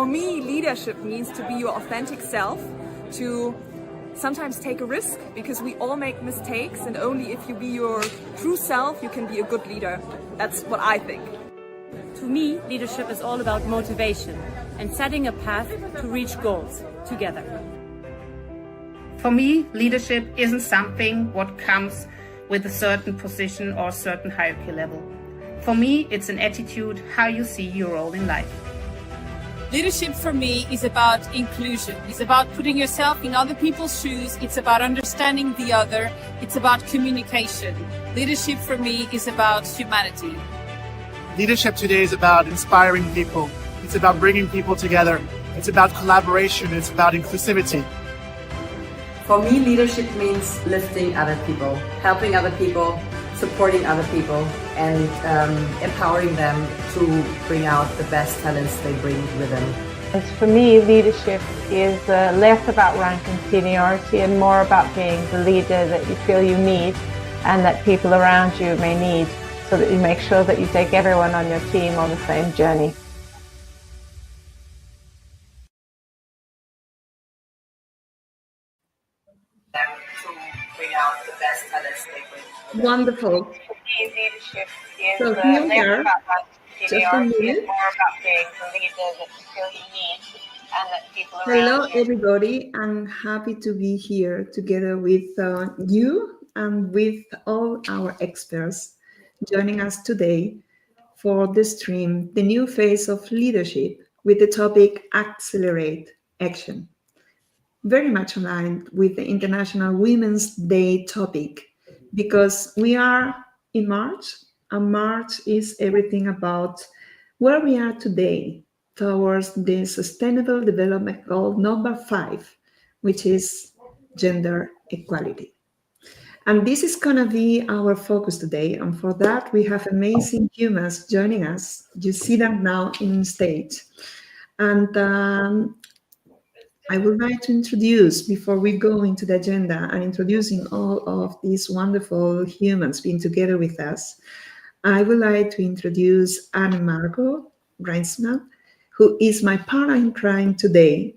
For me, leadership means to be your authentic self, to sometimes take a risk, because we all make mistakes, and only if you be your true self, you can be a good leader. That's what I think. To me, leadership is all about motivation and setting a path to reach goals together. For me, leadership isn't something what comes with a certain position or a certain hierarchy level. For me, it's an attitude, how you see your role in life. Leadership for me is about inclusion. It's about putting yourself in other people's shoes. It's about understanding the other. It's about communication. Leadership for me is about humanity. Leadership today is about inspiring people. It's about bringing people together. It's about collaboration. It's about inclusivity. For me, leadership means lifting other people, helping other people, supporting other people, and empowering them to bring out the best talents they bring with them. As for me, leadership is less about rank and seniority and more about being the leader that you feel you need and that people around you may need, so that you make sure that you take everyone on your team on the same journey. To bring out the best talents they bring. Wonderful. Leadership is So less here, about rank and just a seniority minute. and more about being the leader that you feel you need and that people Hello, around you. everybody. I'm happy to be here together with you and with all our experts joining us today for the stream, The New Phase of Leadership, with the topic Accelerate Action. Very much aligned with the International Women's Day topic, because we are in March, and March is everything about where we are today towards the Sustainable Development Goal number 5, which is gender equality. And this is going to be our focus today. And for that, we have amazing humans joining us. You see them now in stage. And I would like to introduce, before we go into the agenda and introducing all of these wonderful humans being together with us, I would like to introduce Margo, Reintsema, who is my partner in crime today.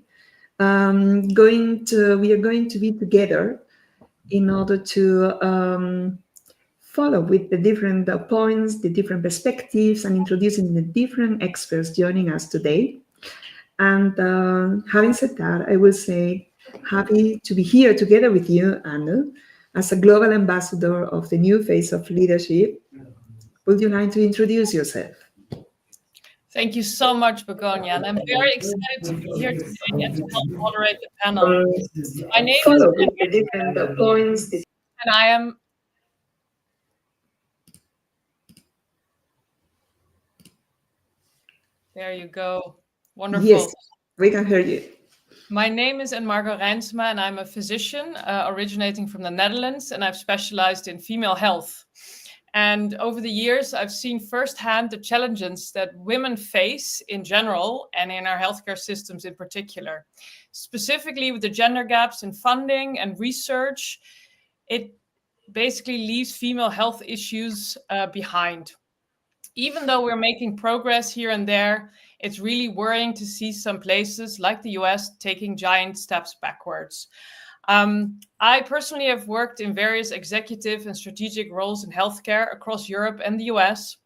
We are going to be together in order to follow with the different points, the different perspectives, and introducing the different experts joining us today. And having said that, I will say happy to be here together with you, Anne, as a global ambassador of the New Phase of Leadership. Would you like to introduce yourself? Thank you so much, Begonia, and I'm very excited to be here today and to help moderate the panel. My name Follow is with the different points. and I am there you go. Wonderful. Yes, we can hear you. My name is Margo Reintsema, and I'm a physician originating from the Netherlands, and I've specialized in female health. And over the years, I've seen firsthand the challenges that women face in general and in our healthcare systems in particular. Specifically with the gender gaps in funding and research, it basically leaves female health issues behind. Even though we're making progress here and there, it's really worrying to see some places like the US taking giant steps backwards. I personally have worked in various executive and strategic roles in healthcare across Europe and the US.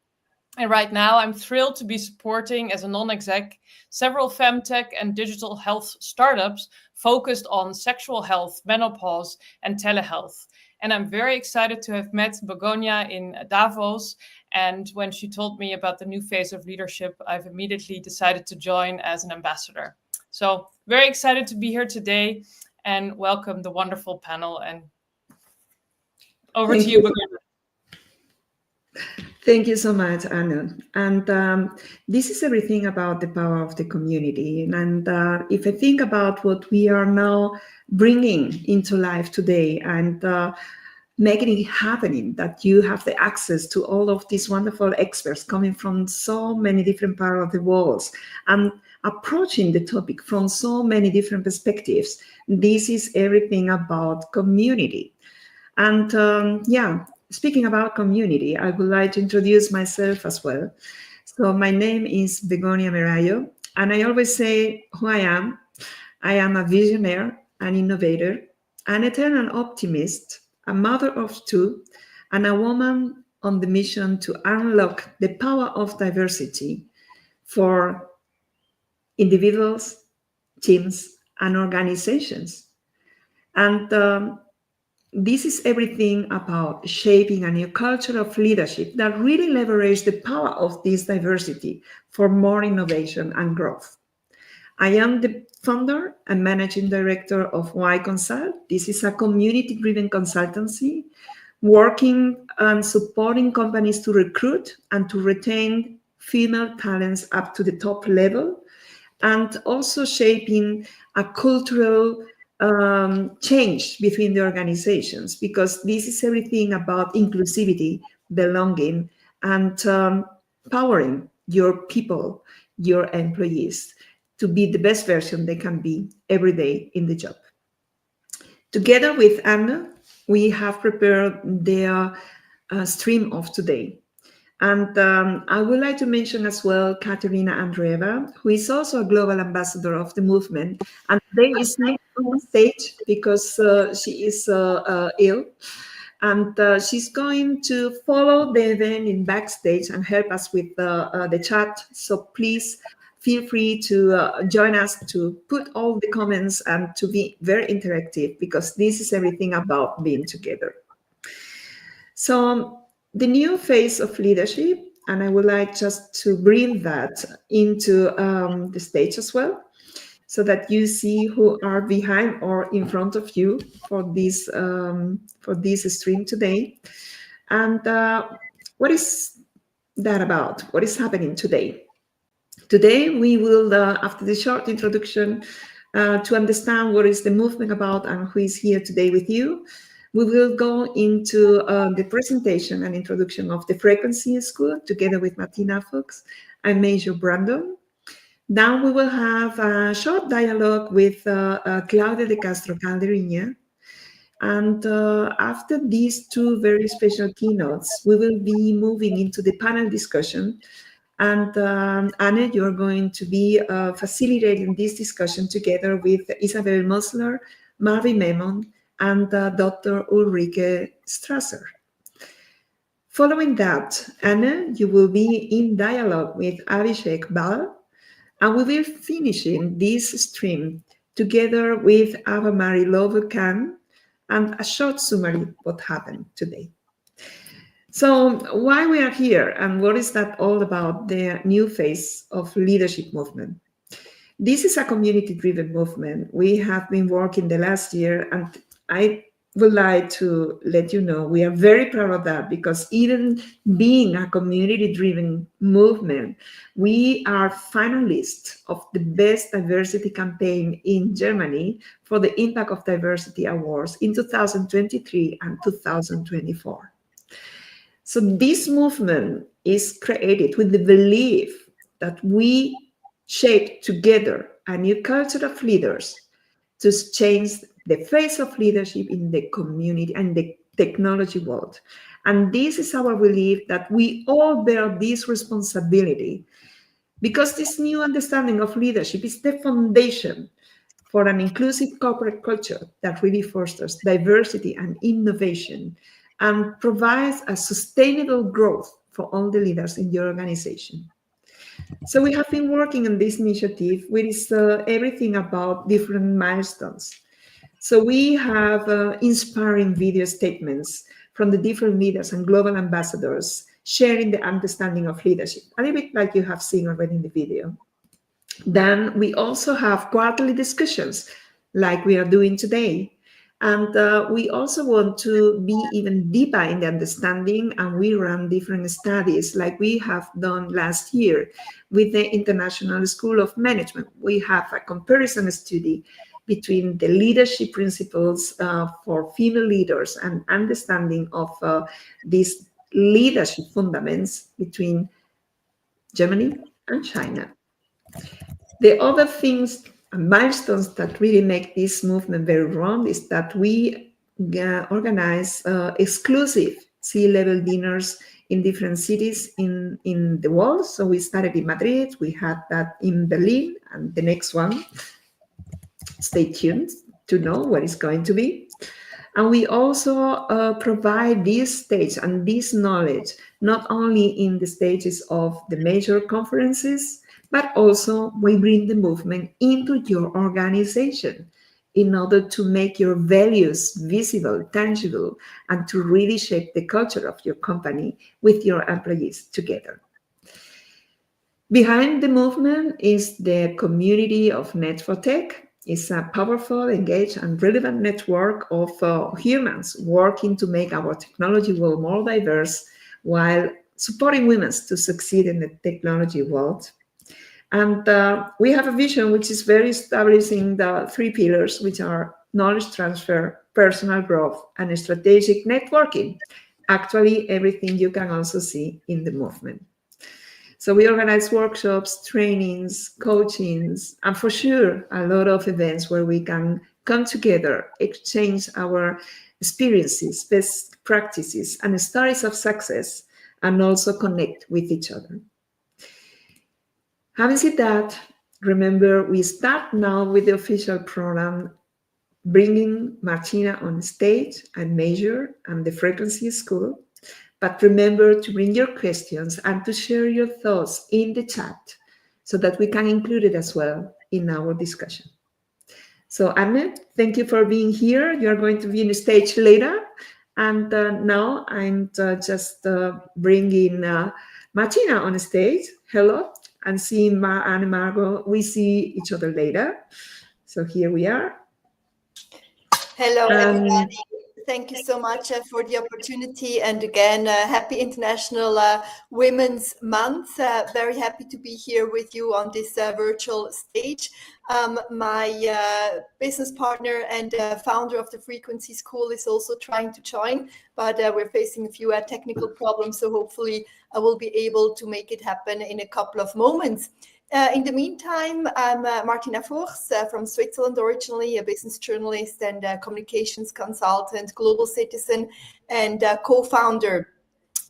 And right now I'm thrilled to be supporting as a non-exec several femtech and digital health startups focused on sexual health, menopause, and telehealth. And I'm very excited to have met Begonia in Davos. And when she told me about the new phase of leadership, I've immediately decided to join as an ambassador. So very excited to be here today and welcome the wonderful panel. And over to you, Begonia. Thank you so much, Anu. And this is everything about the power of the community. And if I think about what we are now bringing into life today and making it happening, that you have the access to all of these wonderful experts coming from so many different parts of the world and approaching the topic from so many different perspectives. This is everything about community. And speaking about community, I would like to introduce myself as well. So my name is Begonia Merayo. And I always say who I am. I am a visionary, an innovator, an eternal optimist, a mother of two, and a woman on the mission to unlock the power of diversity for individuals, teams, and organizations. And this is everything about shaping a new culture of leadership that really leverages the power of this diversity for more innovation and growth. I am the founder and managing director of Y Consult. This is a community-driven consultancy working and supporting companies to recruit and to retain female talents up to the top level, and also shaping a cultural change between the organizations, because this is everything about inclusivity, belonging, and powering your people, your employees, to be the best version they can be every day in the job. Together with Anna, we have prepared the stream of today. And I would like to mention as well Katerina Andreeva, who is also a global ambassador of the movement. And today is not on stage because she is ill. And she's going to follow the event in backstage and help us with the chat. So please feel free to join us to put all the comments and to be very interactive, because this is everything about being together. So the new phase of leadership, and I would like just to bring that into the stage as well, so that you see who are behind or in front of you for this stream today. And what is that about? What is happening today? Today we will, after the short introduction, to understand what is the movement about and who is here today with you, we will go into the presentation and introduction of the Frequency School together with Martina Fuchs and Major Brandon. Now we will have a short dialogue with Claudia de Castro Calderina. And after these two very special keynotes, we will be moving into the panel discussion. And Anne, you're going to be facilitating this discussion together with Isabel Mosler, Marvin Memon, and Dr. Ulrike Strasser. Following that, Anne, you will be in dialogue with Abhishek Bal, and we will finishing this stream together with Ava Marie Lover-Khan and a short summary of what happened today. So why we are here and what is that all about, the new phase of leadership movement? This is a community-driven movement. We have been working the last year, and I would like to let you know we are very proud of that, because even being a community-driven movement, we are finalists of the best diversity campaign in Germany for the Impact of Diversity Awards in 2023 and 2024. So this movement is created with the belief that we shape together a new culture of leaders to change the face of leadership in the community and the technology world. And this is our belief that we all bear this responsibility, because this new understanding of leadership is the foundation for an inclusive corporate culture that really fosters diversity and innovation and provides a sustainable growth for all the leaders in your organization. So we have been working on this initiative, which is everything about different milestones. So we have inspiring video statements from the different leaders and global ambassadors sharing the understanding of leadership, a little bit like you have seen already in the video. Then we also have quarterly discussions like we are doing today. And we also want to be even deeper in the understanding, and we run different studies like we have done last year with the International School of Management. We have a comparison study between the leadership principles for female leaders and understanding of these leadership fundamentals between Germany and China. The other things and milestones that really make this movement very round is that we organize exclusive C-level dinners in different cities in the world. So we started in Madrid, we had that in Berlin, and the next one, stay tuned to know what it's going to be. And we also provide this stage and this knowledge, not only in the stages of the major conferences, but also we bring the movement into your organization in order to make your values visible, tangible, and to really shape the culture of your company with your employees together. Behind the movement is the community of Net4Tech. It's a powerful, engaged, and relevant network of humans working to make our technology world more diverse while supporting women to succeed in the technology world. And we have a vision which is very establishing the 3 pillars, which are knowledge transfer, personal growth, and strategic networking. Actually, everything you can also see in the movement. So we organize workshops, trainings, coachings, and for sure, a lot of events where we can come together, exchange our experiences, best practices, and stories of success, and also connect with each other. Having said that, remember, we start now with the official program, bringing Martina on stage and Major and the Frequency School. But remember to bring your questions and to share your thoughts in the chat so that we can include it as well in our discussion. So Anne, thank you for being here. You're going to be on the stage later. And now I'm just bringing Martina on stage. Hello. And seeing Anne and Margo, we see each other later. So here we are. Hello, everybody. Thank you so much for the opportunity. And again, happy International Women's Month. Very happy to be here with you on this virtual stage. My business partner and founder of the Frequency School is also trying to join, but we're facing a few technical problems. So hopefully I will be able to make it happen in a couple of moments. In the meantime, I'm Martina Fuchs from Switzerland originally, a business journalist and communications consultant, global citizen, and co-founder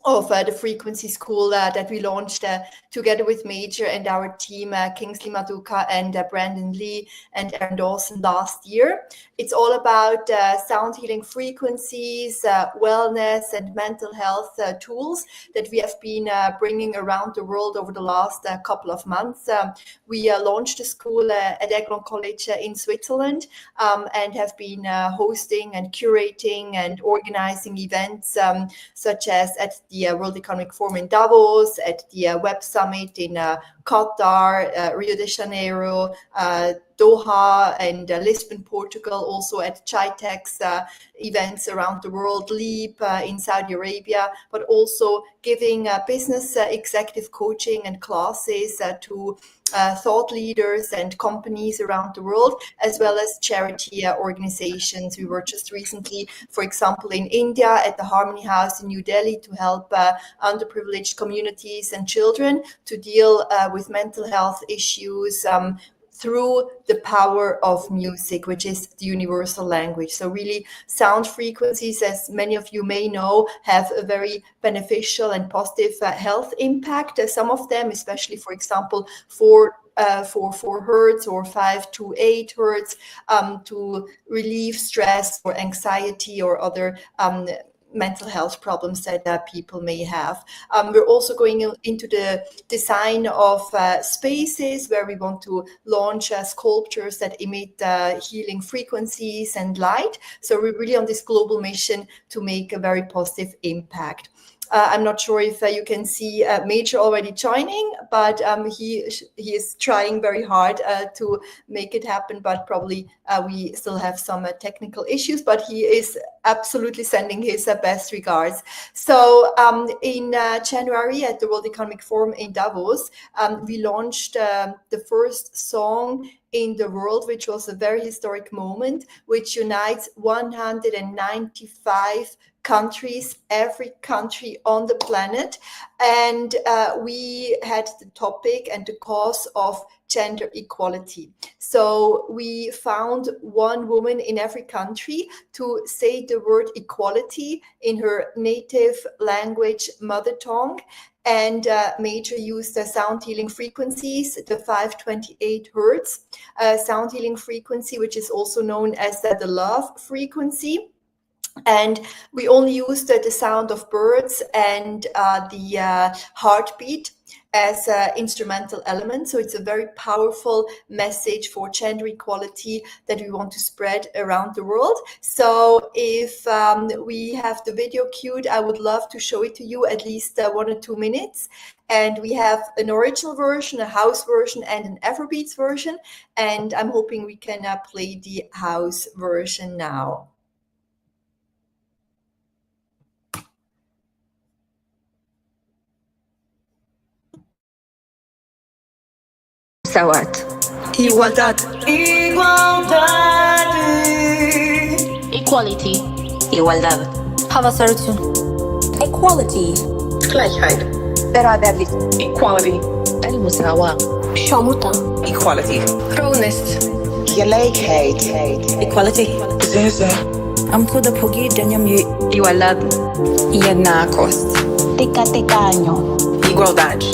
of the Frequency School that we launched together with Major and our team, Kingsley Maduka and Brandon Lee and Aaron Dawson last year. It's all about sound healing frequencies, wellness and mental health tools that we have been bringing around the world over the last couple of months. We launched the school at Aiglon College in Switzerland and have been hosting and curating and organizing events such as at the World Economic Forum in Davos, at the Web Summit in Qatar, Rio de Janeiro, Doha and Lisbon, Portugal, also at Chitex events around the world, LEAP in Saudi Arabia, but also giving business executive coaching and classes to thought leaders and companies around the world, as well as charity organizations. We were just recently, for example, in India at the Harmony House in New Delhi to help underprivileged communities and children to deal with mental health issues through the power of music, which is the universal language. So really sound frequencies, as many of you may know, have a very beneficial and positive health impact. Some of them, especially, for example, for 4 hertz or 5 to 8 hertz to relieve stress or anxiety or other mental health problems that people may have. We're also going into the design of spaces where we want to launch sculptures that emit healing frequencies and light. So we're really on this global mission to make a very positive impact. I'm not sure if you can see Major already joining, but he is trying very hard to make it happen, but probably we still have some technical issues, but he is absolutely sending his best regards. So in January at the World Economic Forum in Davos, we launched the first song in the world, which was a very historic moment, which unites 195 countries, every country on the planet. And we had the topic and the cause of gender equality. So we found one woman in every country to say the word equality in her native language, mother tongue, and Major used the sound healing frequencies, the 528 hertz sound healing frequency, which is also known as the love frequency. And we only used the sound of birds and the heartbeat as instrumental elements. So it's a very powerful message for gender equality that we want to spread around the world. So if we have the video queued, I would love to show it to you at least 1 or 2 minutes. And we have an original version, a house version, and an Afrobeats version. And I'm hoping we can play the house version now. مساواة igualdad equality igualdad hava solution equality Gleichheit beraberlik equality المساواة شاموتا equality fairness gelijkheid equality amkuda pogidanjem igualdad jednakost tekatekanyo igualdade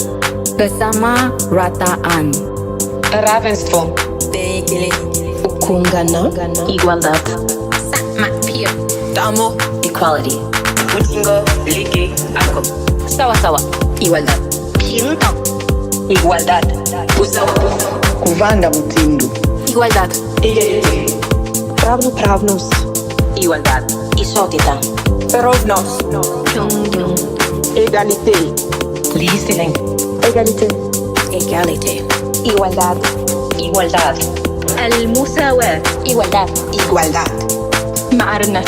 bersama rataan равенство ukungana igualdad sama pia damo equality mutingo liki ako sawa igualdad平等 igualdad usawa kuvanda mutindo igualdad egalite равноправnost igualdad isotita rovnost egalite listening Égalité. Igualdad. المساواة. Igualdad. مع الناس.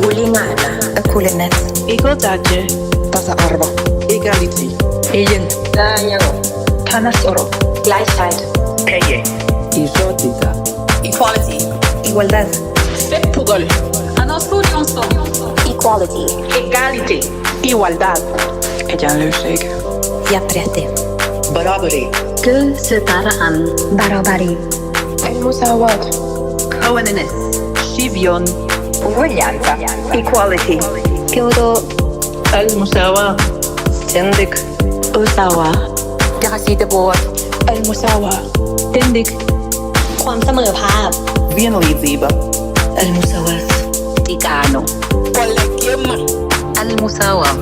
قولي معنا. كل الناس. Igualdade. Tasa-arvo. Egality. Igen. Tanasoro. Gleichheit. Kaye. Isotita. Equality. Igualdad. Seppugol. Anasunionsson. Equality. Egality. Igualdad. Egyenlőség. Yapprete. برابري kesetaraan barabari المساواة coherence شيفيون uguaglianza equality كيودو المساواة تندك usawa جراسيد بور المساواة تندك ความเสมอภาพ vienlīdzība المساواة تيكانو كولكيوم المساواة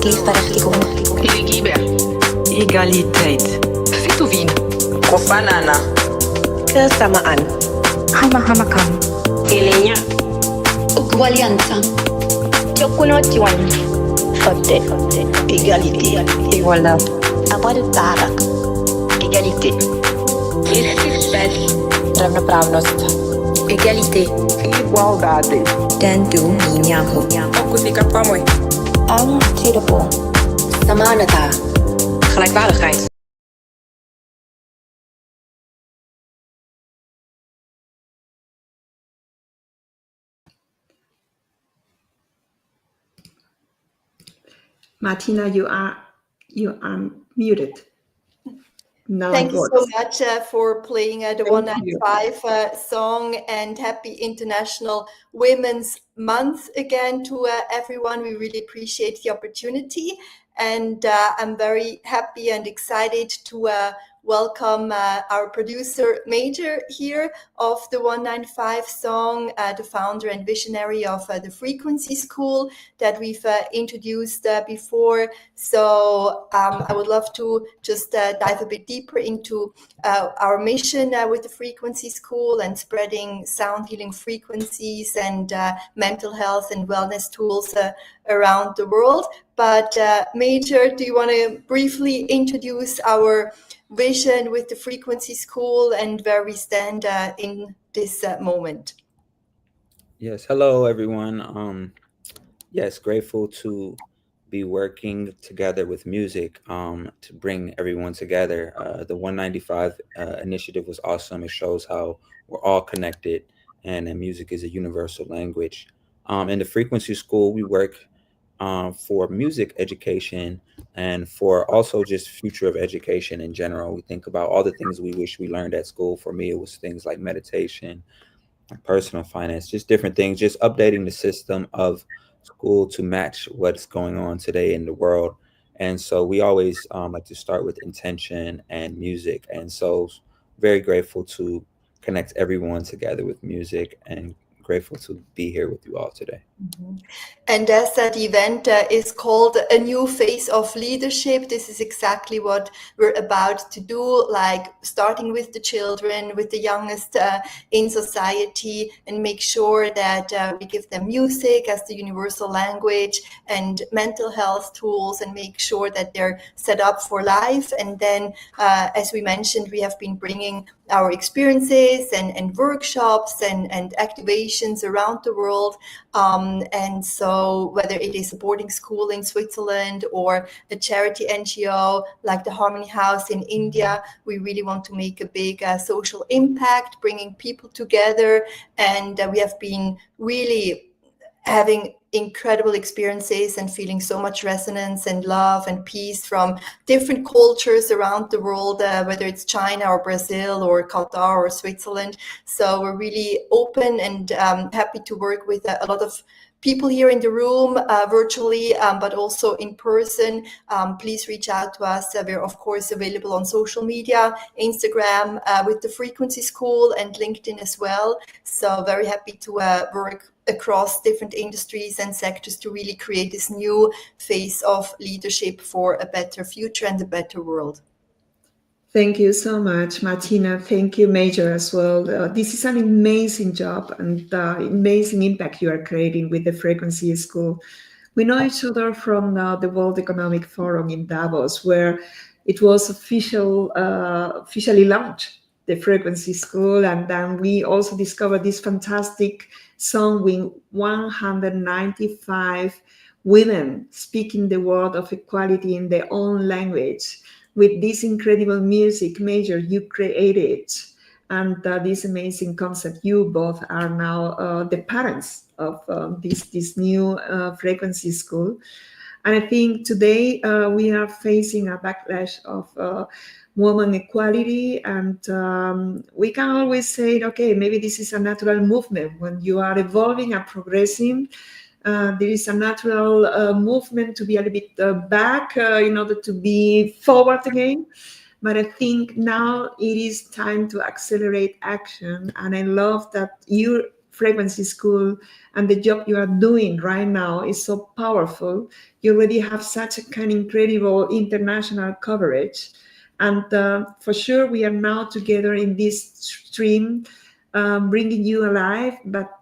كيف ترختكم ليجيبه Egaliteit. Fituvin. Kufanana. Kesamaan. Hama-hamakan. Ilenya. Uguaglianza. Chokunotiwan. Fotte. Égalité. Igualdad. Abadutarak. Égalité. Respect. Равноправност. Égalité. Igualdade. Tentu minyamu. Okutika pamoi. Antidable. Samanata. Gelijkwaardigheid. Martina, you are muted. Now Thank you so much for playing the 195 song, and happy International Women's Month again to everyone. We really appreciate the opportunity, and I'm very happy and excited to welcome our producer Major here of the 195 song, the founder and visionary of the Frequency School that we've introduced before. So I would love to just dive a bit deeper into our mission with the Frequency School and spreading sound healing frequencies and mental health and wellness tools around the world. But Major, do you want to briefly introduce our vision with the Frequency School and where we stand in this moment? Yes, hello everyone. Yes, grateful to be working together with music to bring everyone together. The 195 initiative was awesome. It shows how we're all connected and that music is a universal language. In the Frequency School, we work for music education and for also just future of education in general. We think about all the things we wish we learned at school. For me, it was things like meditation, like personal finance, just different things, just updating the system of school to match what's going on today in the world. And so we always like to start with intention and music. And so very grateful to connect everyone together with music and grateful to be here with you all today. And as the event is called A New Phase of Leadership, this is exactly what we're about to do, like starting with the children, with the youngest in society, and make sure that we give them music as the universal language and mental health tools, and make sure that they're set up for life. And then, as we mentioned, we have been bringing our experiences and workshops and activations around the world. And so whether it is a boarding school in Switzerland or a charity NGO like the Harmony House in India, we really want to make a big social impact, bringing people together. And we have been really having incredible experiences and feeling so much resonance and love and peace from different cultures around the world, whether it's China or Brazil or Qatar or Switzerland. So we're really open and happy to work with a lot of people here in the room, virtually, but also in person. Please reach out to us. We're of course available on social media, Instagram with the Frequency School, and LinkedIn as well. So very happy to work across different industries and sectors to really create this new phase of leadership for a better future and a better world. Thank you so much, Martina. Thank you, Major, as well. This is an amazing job and amazing impact you are creating with the Frequency School. We know each other from the World Economic Forum in Davos, where it was officially launched, the Frequency School. And then we also discovered this fantastic song with 195 women speaking the word of equality in their own language. With this incredible music, Major, you created, and this amazing concept. You both are now the parents of this new Frequency School. And I think today we are facing a backlash of women equality, and we can always say, okay, maybe this is a natural movement. When you are evolving and progressing, there is a natural movement to be a little bit back in order to be forward again. But I think now it is time to accelerate action. And I love that your Frequency School and the job you are doing right now is so powerful. You already have such a kind of incredible international coverage. And for sure, we are now together in this stream, bringing you alive. But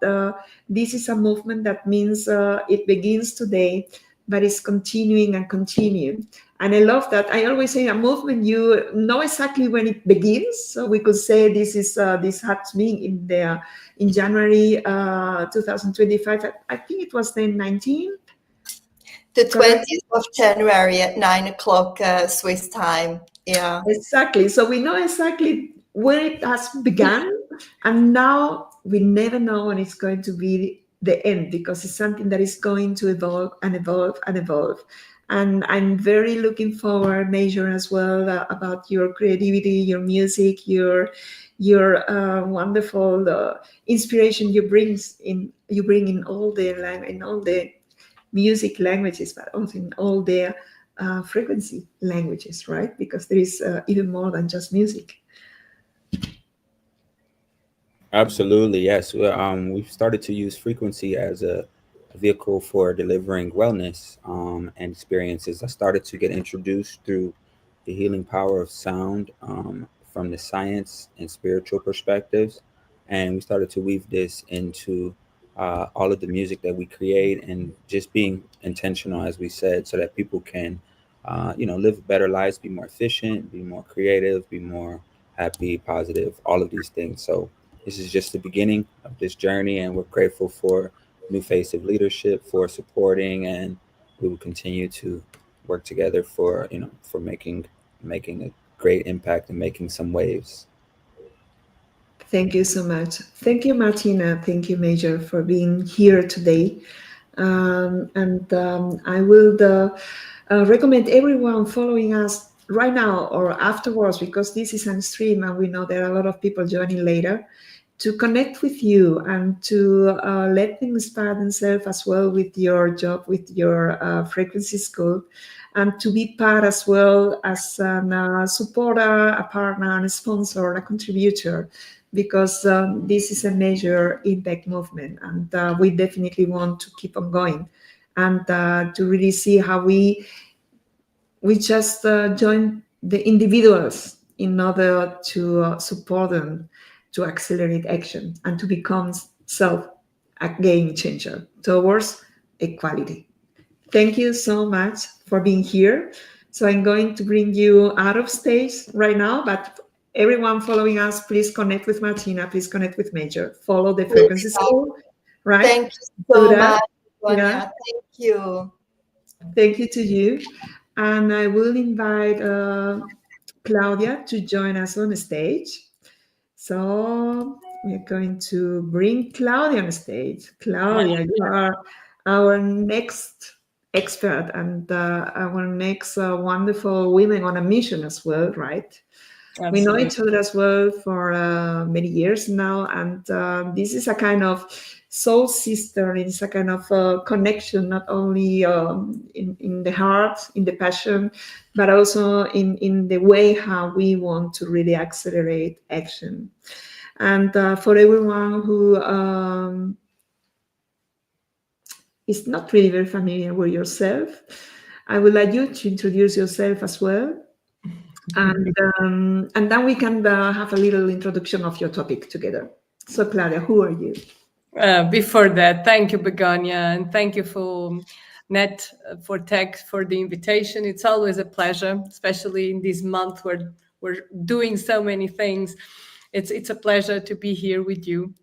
this is a movement that means it begins today, but it's continuing and continuing. And I love that. I always say a movement, you know exactly when it begins. So we could say this has been in January 2025. I think it was then 19. The 20th of January at 9 o'clock Swiss time. Yeah. Exactly. So we know exactly where it has begun, and now we never know when it's going to be the end, because it's something that is going to evolve and evolve and evolve. And I'm very looking forward, Major, as well, about your creativity, your music, your wonderful inspiration you bring in all the music languages, but also in all the frequency languages, right? Because there is even more than just music. Absolutely, yes. We've started to use frequency as a vehicle for delivering wellness and experiences. I started to get introduced through the healing power of sound from the science and spiritual perspectives, and we started to weave this into all of the music that we create, and just being intentional, as we said, so that people can, live better lives, be more efficient, be more creative, be more happy, positive, all of these things. So this is just the beginning of this journey, and we're grateful for New Face of Leadership for supporting, and we will continue to work together for making a great impact and making some waves. Thank you so much. Thank you, Martina. Thank you, Major, for being here today. I will recommend everyone following us right now or afterwards, because this is on stream and we know there are a lot of people joining later, to connect with you and to let them inspire themselves as well with your job, with your frequency school, and to be part as well as a supporter, a partner, a sponsor, a contributor, because this is a major impact movement, and we definitely want to keep on going and to really see how we just join the individuals in order to support them to accelerate action and to become a game changer towards equality. Thank you so much for being here. So I'm going to bring you out of stage right now, but everyone following us, please connect with Martina, please connect with Major, follow the frequency school, right? Thank you so much, Begonia. Yeah. Thank you. Thank you to you. And I will invite Claudia to join us on the stage. So we're going to bring Claudia on stage. Claudia, you are our next expert and our next wonderful women on a mission as well, right? Absolutely. We know each other as well for many years now, and this is a kind of soul sister. It's a kind of connection, not only in the heart, in the passion, but also in the way how we want to really accelerate action. And for everyone who is not really very familiar with yourself, I would like you to introduce yourself as well. And then we can have a little introduction of your topic together. So, Claudia, who are you? Before that, thank you, Begonia, and thank you for Net for Tech for the invitation. It's always a pleasure, especially in this month where we're doing so many things. It's a pleasure to be here with you.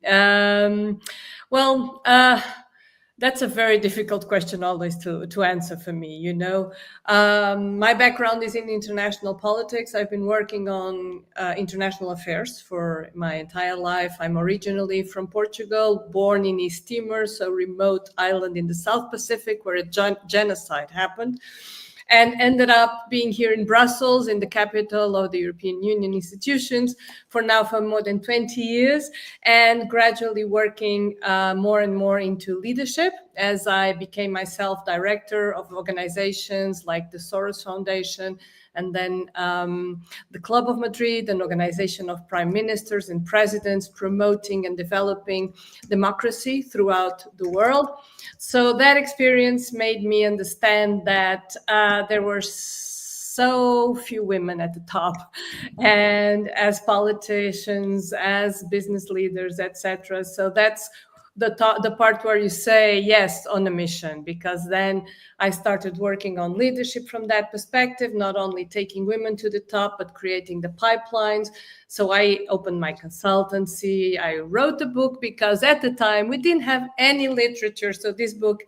That's a very difficult question always to answer for me, you know. My background is in international politics. I've been working on international affairs for my entire life. I'm originally from Portugal, born in East Timor, so remote island in the South Pacific where a genocide happened, and ended up being here in Brussels, in the capital of the European Union institutions, for more than 20 years, and gradually working more and more into leadership as I became myself director of organizations like the Soros Foundation, and then the Club of Madrid, an organization of prime ministers and presidents promoting and developing democracy throughout the world. So that experience made me understand that there were so few women at the top, and as politicians, as business leaders, etc. So that's the part where you say yes on a mission, because then I started working on leadership from that perspective, not only taking women to the top, but creating the pipelines. So I opened my consultancy. I wrote a book because at the time we didn't have any literature. So this book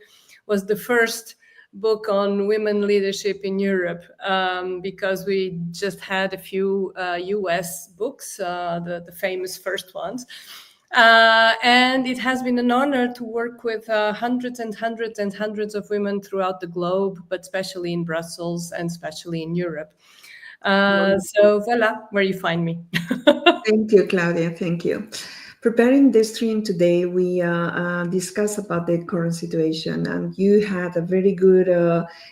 was the first book on women leadership in Europe, because we just had a few US books, the famous first ones. And it has been an honor to work with hundreds and hundreds and hundreds of women throughout the globe, but especially in Brussels and especially in Europe. So voila, where you find me. Thank you, Claudia. Thank you. Preparing this stream today, we discussed about the current situation, and you had a very good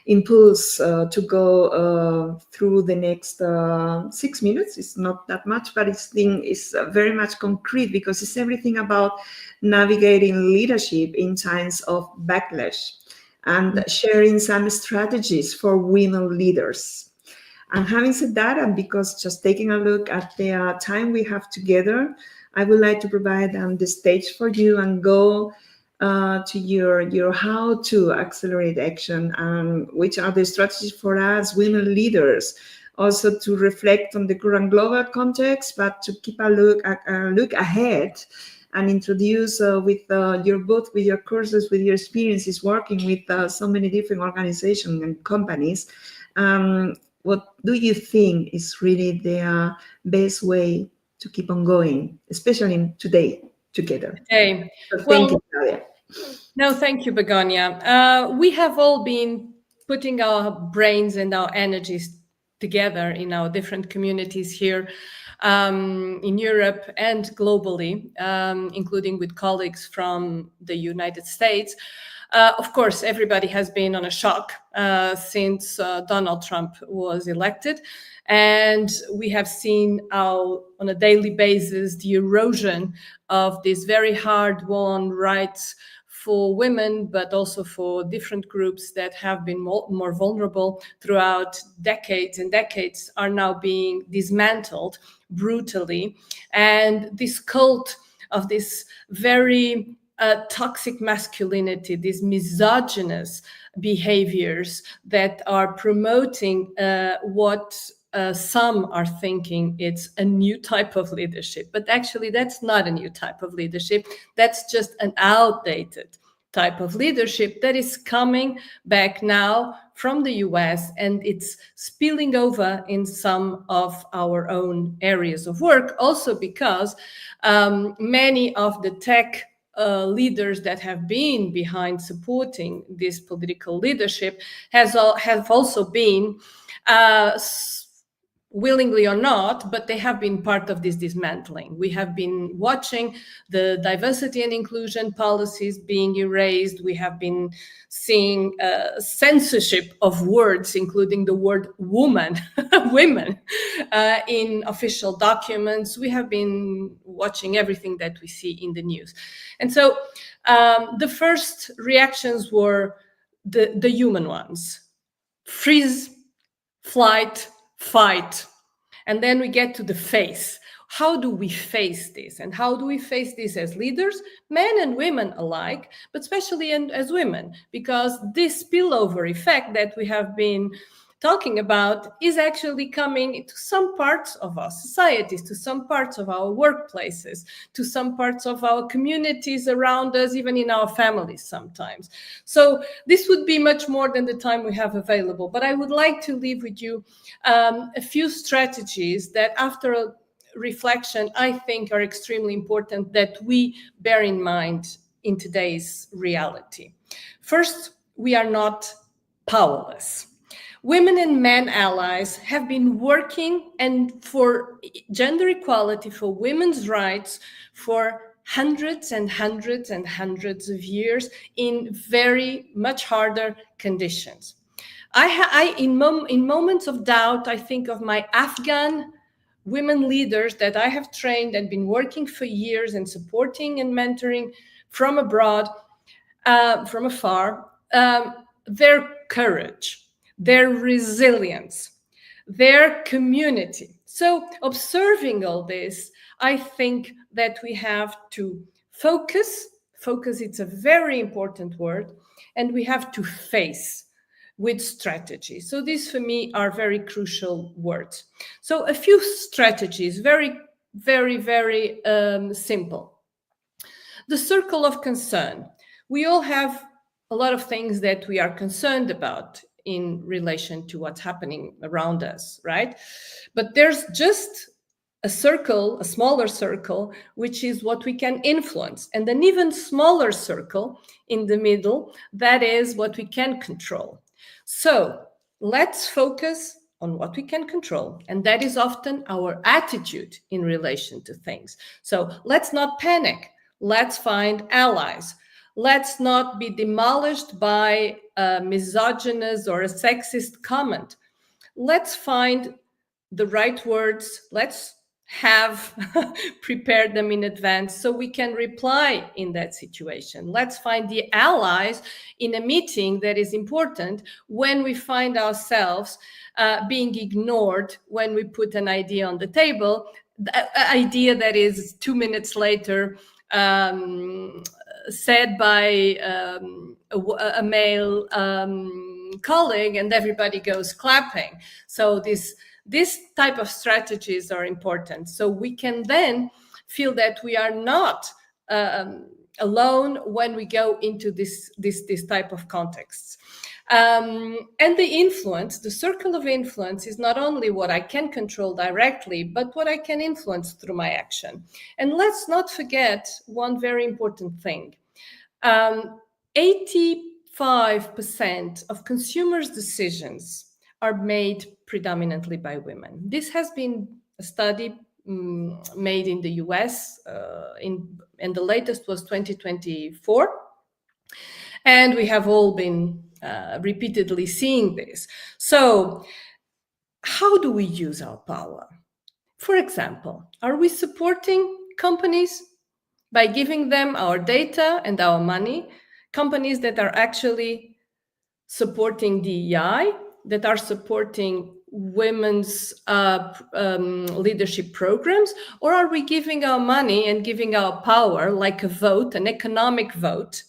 impulse to go through the next 6 minutes. It's not that much, but it's very much concrete, because it's everything about navigating leadership in times of backlash and sharing some strategies for women leaders. And having said that, and because just taking a look at the time we have together, I would like to provide the stage for you and go to your how to accelerate action, and which are the strategies for us women leaders, also to reflect on the current global context, but to keep a look ahead and introduce with your book, with your courses, with your experiences working with so many different organizations and companies. What do you think is really the best way to keep on going, especially today together. Okay. So thank you, Claudia. No, thank you, Begonia. We have all been putting our brains and our energies together in our different communities here in Europe and globally, including with colleagues from the United States. Of course, everybody has been on a shock since Donald Trump was elected. And we have seen how, on a daily basis, the erosion of these very hard-won rights for women, but also for different groups that have been more vulnerable throughout decades and decades, are now being dismantled brutally. And this cult of this very toxic masculinity, these misogynist behaviors that are promoting what some are thinking it's a new type of leadership. But actually, that's not a new type of leadership. That's just an outdated type of leadership that is coming back now from the US, and it's spilling over in some of our own areas of work, also because many of the tech leaders that have been behind supporting this political leadership have also been willingly or not, but they have been part of this dismantling. We have been watching the diversity and inclusion policies being erased. We have been seeing censorship of words, including the word woman, women, in official documents. We have been watching everything that we see in the news. And so the first reactions were the human ones: freeze, flight, fight. And then we get to the face. How do we face this? And how do we face this as leaders, men and women alike, but especially as women? Because this spillover effect that we have been talking about is actually coming to some parts of our societies, to some parts of our workplaces, to some parts of our communities around us, even in our families sometimes. So this would be much more than the time we have available. But I would like to leave with you a few strategies that, after a reflection, I think are extremely important that we bear in mind in today's reality. First, we are not powerless. Women and men allies have been working and for gender equality, for women's rights, for hundreds and hundreds and hundreds of years in very much harder conditions. In moments of doubt, I think of my Afghan women leaders that I have trained and been working for years and supporting and mentoring from abroad, from afar, their courage, their resilience, their community. So observing all this, I think that we have to focus, it's a very important word, and we have to face with strategy. So these for me are very crucial words. So a few strategies, very, very, very simple. The circle of concern. We all have a lot of things that we are concerned about in relation to what's happening around us, right? But there's just a circle, a smaller circle, which is what we can influence, and an even smaller circle in the middle, that is what we can control. So let's focus on what we can control, and that is often our attitude in relation to things. So let's not panic. Let's find allies. Let's not be demolished by a misogynist or a sexist comment. Let's find the right words. Let's have prepared them in advance so we can reply in that situation. Let's find the allies in a meeting that is important when we find ourselves being ignored when we put an idea on the table, the idea that is 2 minutes later said by a male colleague, and everybody goes clapping. So this type of strategies are important. So we can then feel that we are not alone when we go into this type of contexts. And the influence, the circle of influence, is not only what I can control directly, but what I can influence through my action. And let's not forget one very important thing. 85% of consumers' decisions are made predominantly by women. This has been a study made in the US, and the latest was 2024. And we have all been repeatedly seeing this. So how do we use our power? For example, are we supporting companies by giving them our data and our money? Companies that are actually supporting DEI, that are supporting women's leadership programs? Or are we giving our money and giving our power, like a vote, an economic vote,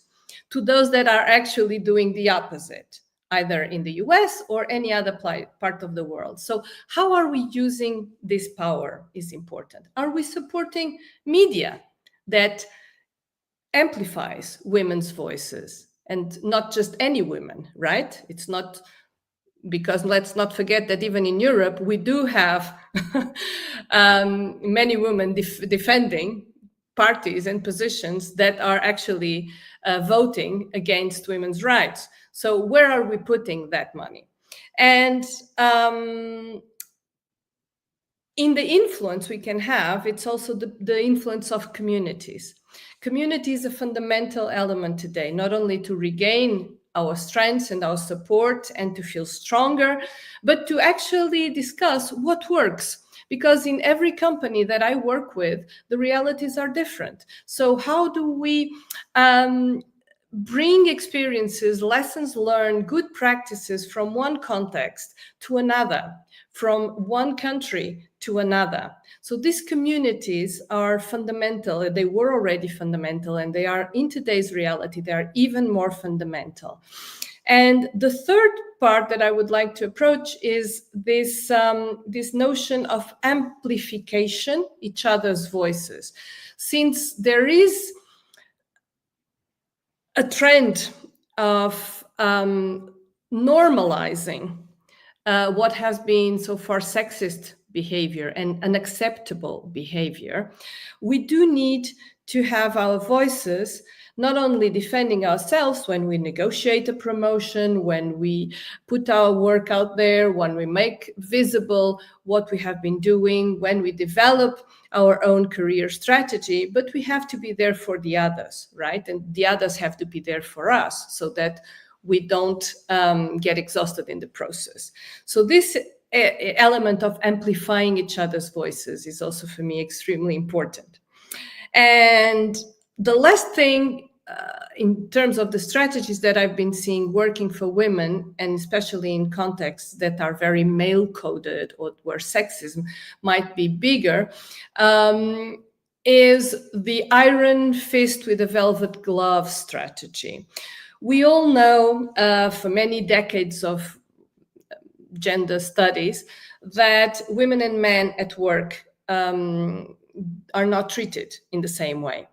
to those that are actually doing the opposite, either in the US or any other part of the world? So how are we using this power is important. Are we supporting media that amplifies women's voices, and not just any women, right? It's not, because let's not forget that even in Europe, we do have many women defending parties and positions that are actually voting against women's rights. So where are we putting that money? And in the influence we can have, it's also the influence of communities. Community is a fundamental element today, not only to regain our strengths and our support and to feel stronger, but to actually discuss what works. Because in every company that I work with, the realities are different. So how do we bring experiences, lessons learned, good practices from one context to another, from one country to another? So these communities are fundamental. They were already fundamental, and they are, in today's reality, they are even more fundamental. And the third part that I would like to approach is this, this notion of amplification, each other's voices. Since there is a trend of normalizing what has been so far sexist behavior and unacceptable behavior, we do need to have our voices not only defending ourselves when we negotiate a promotion, when we put our work out there, when we make visible what we have been doing, when we develop our own career strategy, but we have to be there for the others, right? And the others have to be there for us so that we don't get exhausted in the process. So this element of amplifying each other's voices is also, for me, extremely important. And the last thing, in terms of the strategies that I've been seeing working for women, and especially in contexts that are very male-coded or where sexism might be bigger, is the iron fist with a velvet glove strategy. We all know for many decades of gender studies that women and men at work are not treated in the same way.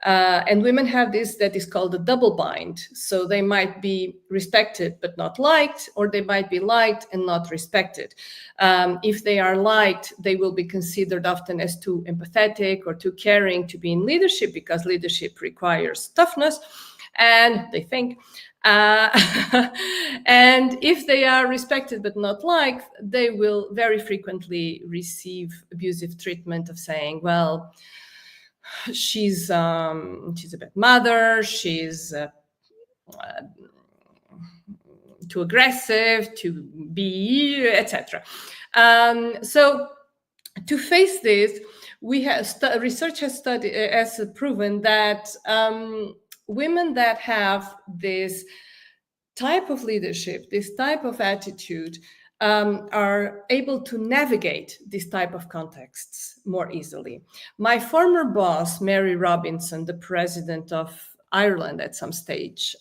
And women have this that is called a double bind. So they might be respected but not liked, or they might be liked and not respected. If they are liked, they will be considered often as too empathetic or too caring to be in leadership, because leadership requires toughness, and they think. And if they are respected but not liked, they will very frequently receive abusive treatment of saying, well, she's a bad mother, she's too aggressive, to be, etc. So to face this, we have research has proven that women that have this type of leadership, this type of attitude, are able to navigate this type of contexts more easily. My former boss, Mary Robinson, the president of Ireland at some stage.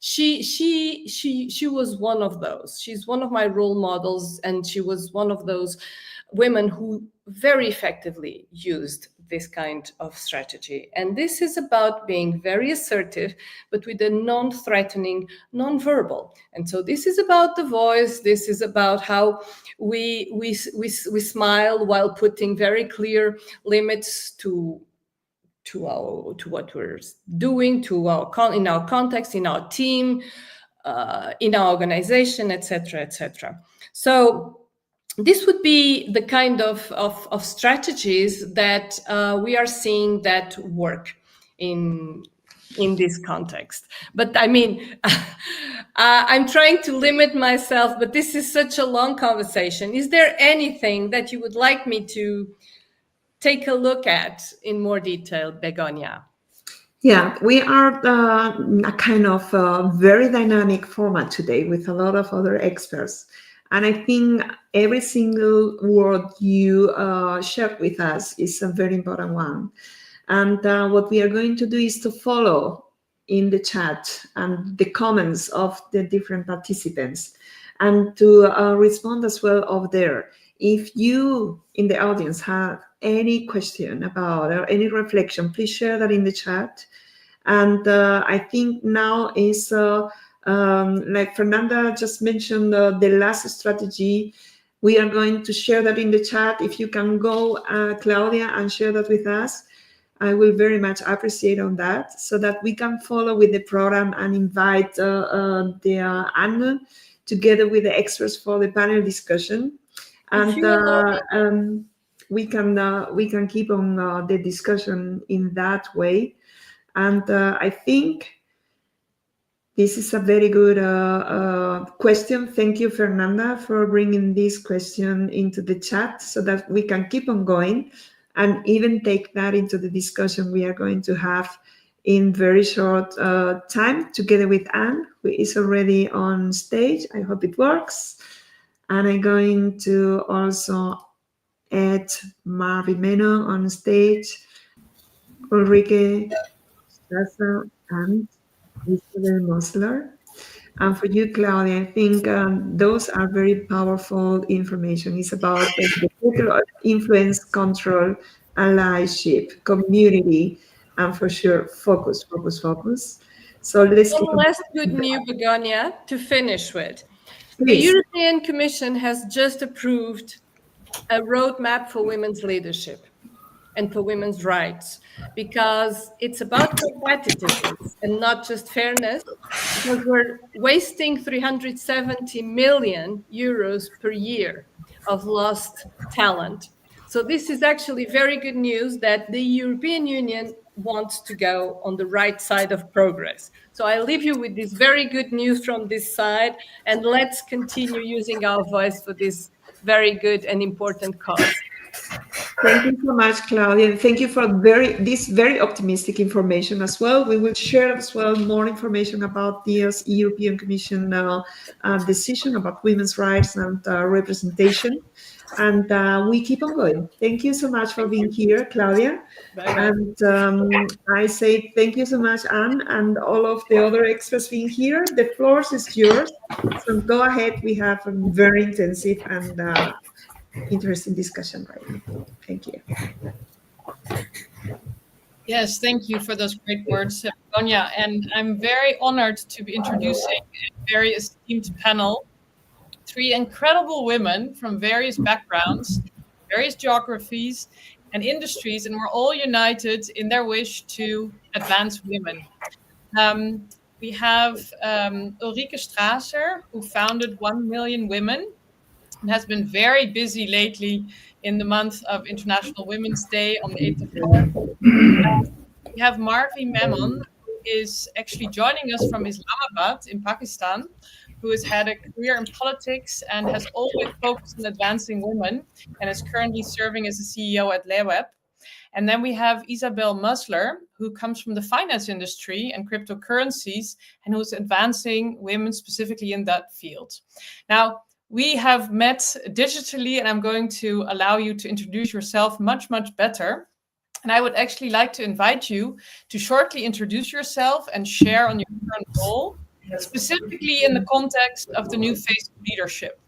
She was one of those. She's one of my role models, and she was one of those women who very effectively used this kind of strategy. And this is about being very assertive, but with a non-threatening, non-verbal. And so this is about the voice. This is about how we smile while putting very clear limits to what we're doing, in our context, in our team, in our organization, etc., etc. So this would be the kind of strategies that we are seeing that work in this context. But I mean, I'm trying to limit myself, but this is such a long conversation. Is there anything that you would like me to take a look at in more detail, Begonia? Yeah, we are a kind of very dynamic format today with a lot of other experts. And I think every single word you shared with us is a very important one. And what we are going to do is to follow in the chat and the comments of the different participants, and to respond as well of there. If you in the audience have any question about or any reflection, please share that in the chat. And I think now is like Fernanda just mentioned, the last strategy. We are going to share that in the chat. If you can go, Claudia, and share that with us, I will very much appreciate on that, so that we can follow with the program and invite Anne together with the experts for the panel discussion. And we can keep on the discussion in that way. And I think this is a very good question. Thank you, Fernanda, for bringing this question into the chat so that we can keep on going and even take that into the discussion we are going to have in very short time together with Anne, who is already on stage. I hope it works. And I'm going to also add Marvin Meno on stage, Ulrike Strasser, and Isabel Mosler. And for you, Claudia, I think those are very powerful information. It's about the circle influence, control, allyship, community, and for sure, focus. So let's one last good news, Begonia, to finish with. Please. The European Commission has just approved a roadmap for women's leadership and for women's rights, because it's about competitiveness and not just fairness, because we're wasting 370 million euros per year of lost talent. So this is actually very good news that the European Union wants to go on the right side of progress. So I leave you with this very good news from this side, and let's continue using our voice for this very good and important cause. Thank you so much, Claudia. Thank you for this very optimistic information as well. We will share as well more information about this European Commission decision about women's rights and representation. And we keep on going. Thank you so much for being here, Claudia. Bye-bye. And I say thank you so much, Anne, and all of the other experts being here. The floor is yours. So go ahead. We have a very intensive and interesting discussion right now. Thank you. Yes, thank you for those great words, Begonia. And I'm very honored to be introducing a very esteemed panel. 3 incredible women from various backgrounds, various geographies and industries, and we're all united in their wish to advance women. We have Ulrike Strasser, who founded 1 Million Women, and has been very busy lately in the month of International Women's Day on the 8th of March. We have Marvi Memon, who is actually joining us from Islamabad in Pakistan, who has had a career in politics and has always focused on advancing women and is currently serving as a CEO at Leweb. And then we have Isabel Mosler, who comes from the finance industry and cryptocurrencies and who's advancing women specifically in that field. Now, we have met digitally, and I'm going to allow you to introduce yourself much, much better. And I would actually like to invite you to shortly introduce yourself and share on your current role, specifically in the context of the new phase of leadership.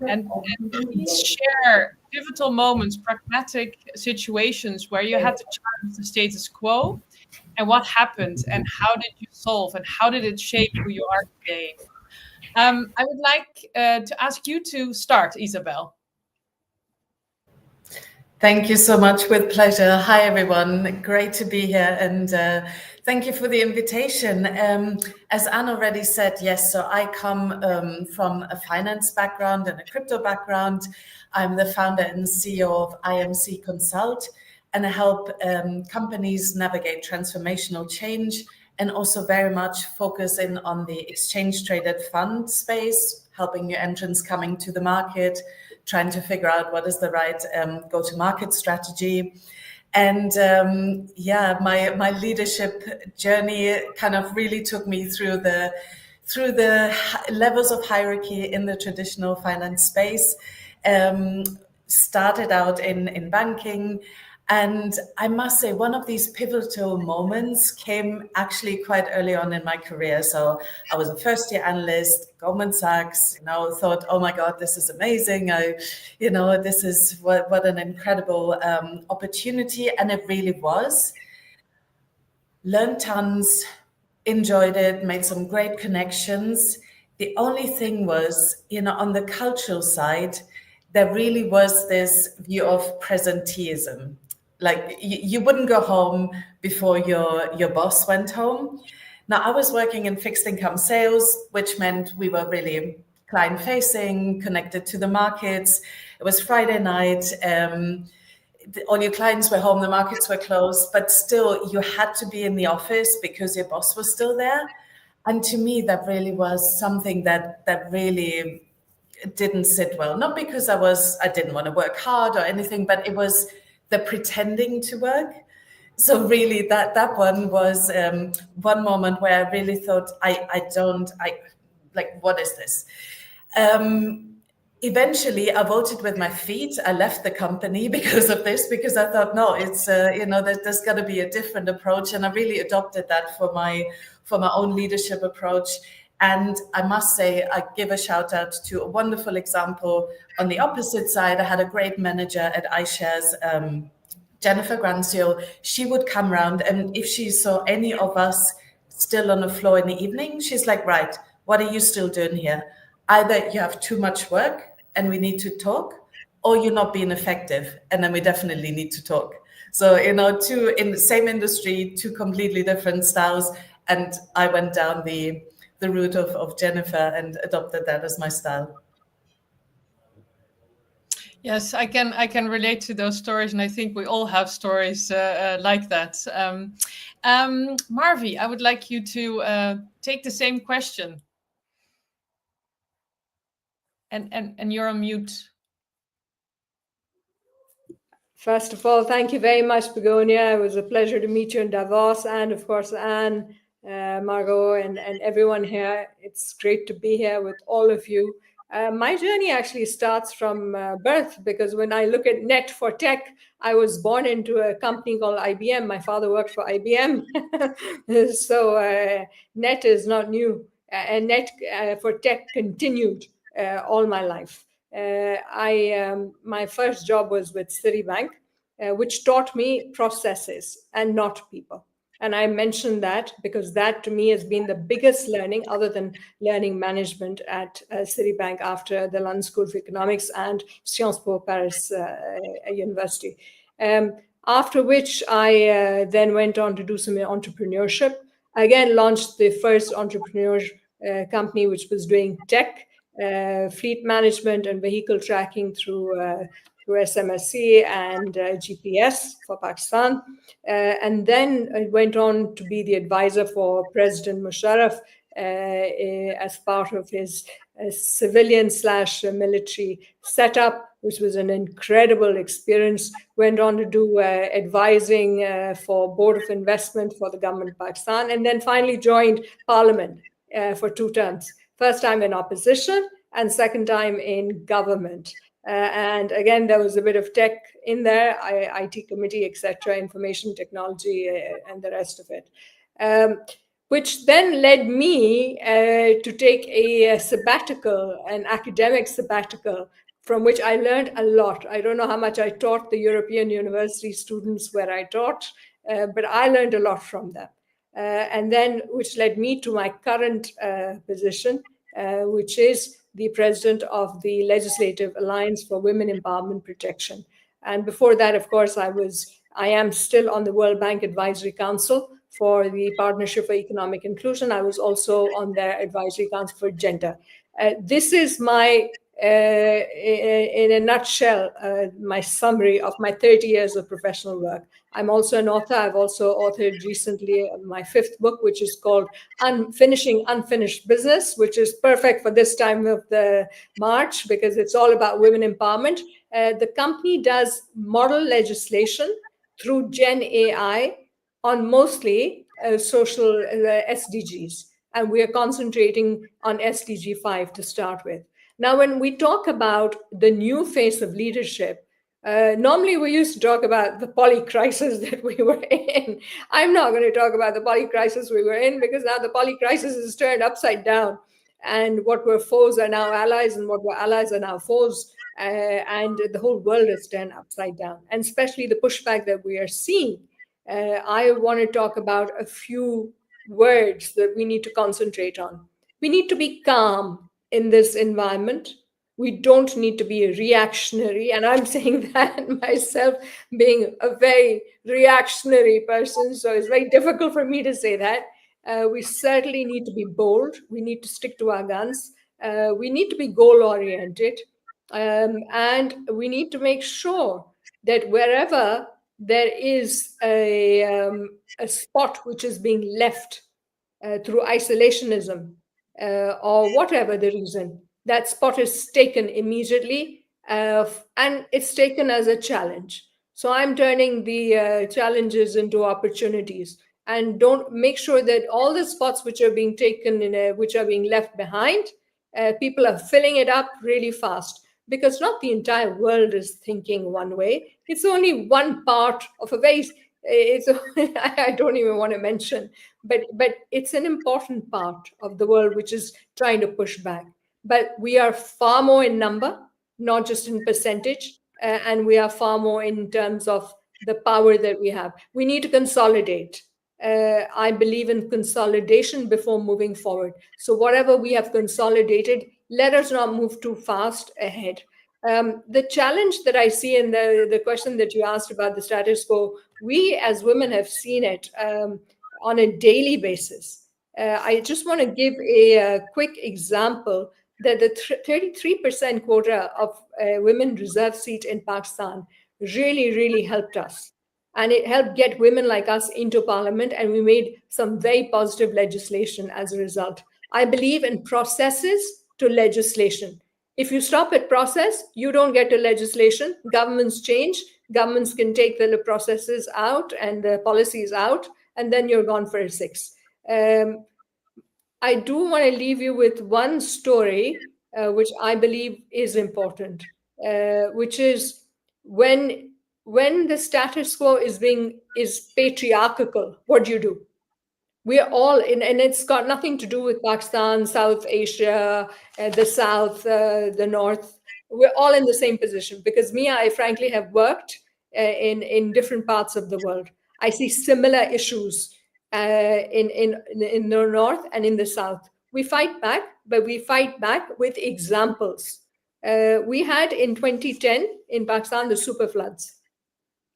And please share pivotal moments, pragmatic situations where you had to challenge the status quo, and what happened, and how did you solve, and how did it shape who you are today? I would like to ask you to start, Isabel. Thank you so much. With pleasure. Hi, everyone. Great to be here. And thank you for the invitation. As Anne already said, yes, so I come from a finance background and a crypto background. I'm the founder and CEO of IMC Consult, and I help companies navigate transformational change, and also very much focusing on the exchange traded fund space, helping new entrants coming to the market, trying to figure out what is the right go-to-market strategy. And my leadership journey kind of really took me through the levels of hierarchy in the traditional finance space. Started out in banking. And I must say, one of these pivotal moments came actually quite early on in my career. So I was a first-year analyst, Goldman Sachs, thought, oh my God, this is amazing. This is what an incredible opportunity. And it really was. Learned tons, enjoyed it, made some great connections. The only thing was, on the cultural side, there really was this view of presenteeism. Like you wouldn't go home before your boss went home. Now, I was working in fixed income sales, which meant we were really client facing, connected to the markets. It was Friday night. All your clients were home, the markets were closed, but still you had to be in the office because your boss was still there. And to me, that really was something that really didn't sit well. Not because I didn't want to work hard or anything, but it was the pretending to work. So really that one was one moment where I really thought, what is this? Eventually I voted with my feet. I left the company because of this, because I thought, no, it's, there's got to be a different approach. And I really adopted that for my own leadership approach. And I must say, I give a shout out to a wonderful example. On the opposite side, I had a great manager at iShares, Jennifer Grancio. She would come around, and if she saw any of us still on the floor in the evening, she's like, right, what are you still doing here? Either you have too much work and we need to talk, or you're not being effective, and then we definitely need to talk. So, two in the same industry, two completely different styles. And I went down the route of Jennifer and adopted that as my style. Yes, I can relate to those stories, and I think we all have stories like that. Marvi, I would like you to take the same question. And you're on mute. First of all, thank you very much, Begonia. It was a pleasure to meet you in Davos, and of course, Anne, Margo, and everyone here. It's great to be here with all of you. My journey actually starts from birth, because when I look at Net for Tech, I was born into a company called IBM. My father worked for IBM. So Net is not new. And Net for Tech continued all my life. My first job was with Citibank, which taught me processes and not people. And I mentioned that because that to me has been the biggest learning, other than learning management at Citibank after the London School of Economics and Sciences Po Paris University. After which I then went on to do some entrepreneurship. I again launched the first entrepreneur company, which was doing tech, fleet management and vehicle tracking through SMSC and GPS for Pakistan. And then I went on to be the advisor for President Musharraf as part of his civilian/military setup, which was an incredible experience. Went on to do advising for Board of Investment for the government of Pakistan, and then finally joined Parliament for 2 terms. First time in opposition and second time in government. And again, there was a bit of tech in there, IT committee, etc., information technology, and the rest of it. Which then led me to take a sabbatical, an academic sabbatical, from which I learned a lot. I don't know how much I taught the European university students where I taught, but I learned a lot from them. And then, which led me to my current position, which is the president of the Legislative Alliance for Women Empowerment Protection. And before that, of course, I am still on the World Bank Advisory Council for the Partnership for Economic Inclusion. I was also on their Advisory Council for Gender. This is my, in a nutshell, my summary of my 30 years of professional work. I'm also an author. I've also authored recently my 5th book, which is called Finishing Unfinished Business, which is perfect for this time of the March because it's all about women empowerment. The company does model legislation through Gen AI on mostly social SDGs. And we are concentrating on SDG 5 to start with. Now, when we talk about the new phase of leadership, normally we used to talk about the poly crisis that we were in. I'm not going to talk about the poly crisis we were in because now the poly crisis is turned upside down. And what were foes are now allies and what were allies are now foes. And the whole world is turned upside down. And especially the pushback that we are seeing. I want to talk about a few words that we need to concentrate on. We need to be calm in this environment. We don't need to be reactionary. And I'm saying that myself being a very reactionary person. So it's very difficult for me to say that. We certainly need to be bold. We need to stick to our guns. We need to be goal-oriented. And we need to make sure that wherever there is a spot which is being left through isolationism or whatever the reason, that spot is taken immediately and it's taken as a challenge. So I'm turning the challenges into opportunities and don't make sure that all the spots which are being taken, which are being left behind, people are filling it up really fast. Because not the entire world is thinking one way. It's only one part of a very, I don't even want to mention, but it's an important part of the world which is trying to push back. But we are far more in number, not just in percentage, and we are far more in terms of the power that we have. We need to consolidate. I believe in consolidation before moving forward. So whatever we have consolidated, let us not move too fast ahead. The challenge that I see in the question that you asked about the status quo, we as women have seen it on a daily basis. I just want to give a quick example that the 33% quota of women reserve seat in Pakistan really, really helped us. And it helped get women like us into parliament, and we made some very positive legislation as a result. I believe in processes to legislation. If you stop at process, you don't get to legislation. Governments change. Governments can take the processes out and the policies out, and then you're gone for a 6. I do want to leave you with one story, which I believe is important, which is when the status quo is patriarchal, what do you do? We are all in, and it's got nothing to do with Pakistan, South Asia, the South, the North. We're all in the same position because I frankly have worked in different parts of the world. I see similar issues in the North and in the South. We fight back, but we fight back with examples. We had in 2010 in Pakistan the super floods.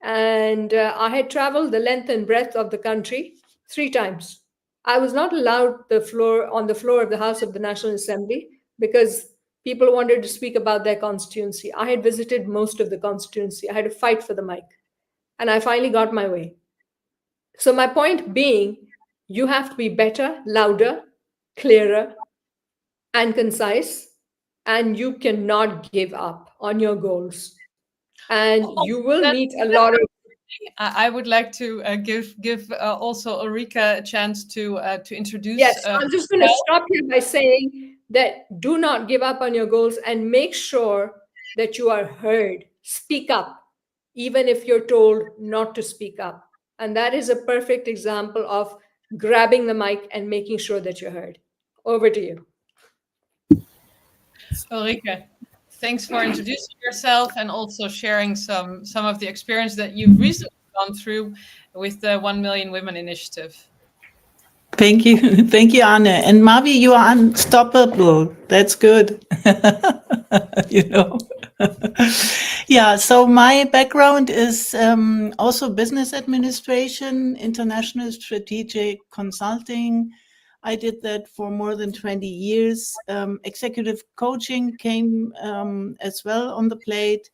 And I had traveled the length and breadth of the country 3 times. I was not allowed on the floor of the House of the National Assembly because people wanted to speak about their constituency. I had visited most of the constituency. I had to fight for the mic. And I finally got my way. So my point being, you have to be better, louder, clearer, and concise. And you cannot give up on your goals. And you will meet a lot of. I would like to give also Ulrika a chance to introduce. Yes, I'm just going to stop here by saying that do not give up on your goals and make sure that you are heard. Speak up, even if you're told not to speak up. And that is a perfect example of grabbing the mic and making sure that you're heard. Over to you. Ulrike, thanks for introducing yourself and also sharing some of the experience that you've recently gone through with the 1 Million Women Initiative. Thank you. Thank you, Anne. And Mavi, you are unstoppable. That's good. You know. Yeah, so my background is also business administration, international strategic consulting. I did that for more than 20 years. Executive coaching came as well on the plate.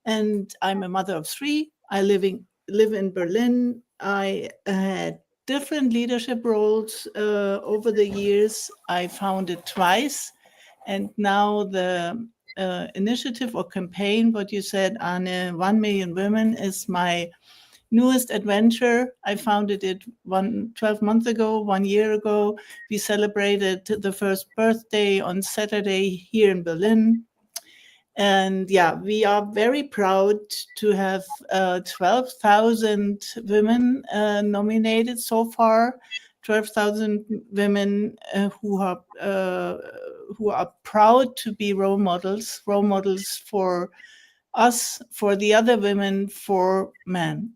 And I'm a mother of 3. I live in Berlin. I had different leadership roles over the years. I founded twice. And now the initiative or campaign, what you said, Anne, 1 Million Women is my newest adventure. I founded it 12 months ago, 1 year ago. We celebrated the first birthday on Saturday here in Berlin. And yeah, we are very proud to have 12,000 women nominated so far. 12,000 women who are proud to be role models for us, for the other women, for men.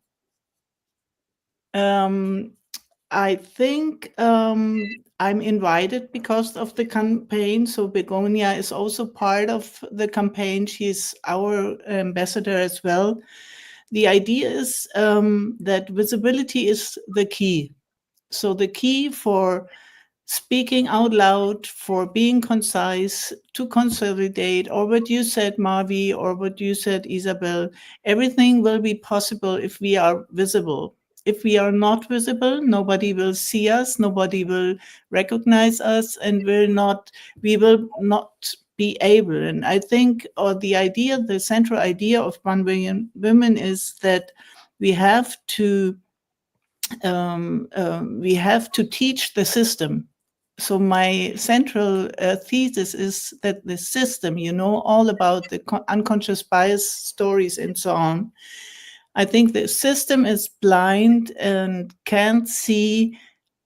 I think I'm invited because of the campaign. So Begonia is also part of the campaign. She's our ambassador as well. The idea is that visibility is the key. So the key for speaking out loud, for being concise, to consolidate, or what you said, Marvi, or what you said, Isabel, everything will be possible if we are visible. If we are not visible, nobody will see us, nobody will recognize us, and we will not be able. And I think, or the central idea of 1 Million Women is that we have to teach the system. So my central thesis is that the system, all about the unconscious bias stories and so on. I think the system is blind and can't see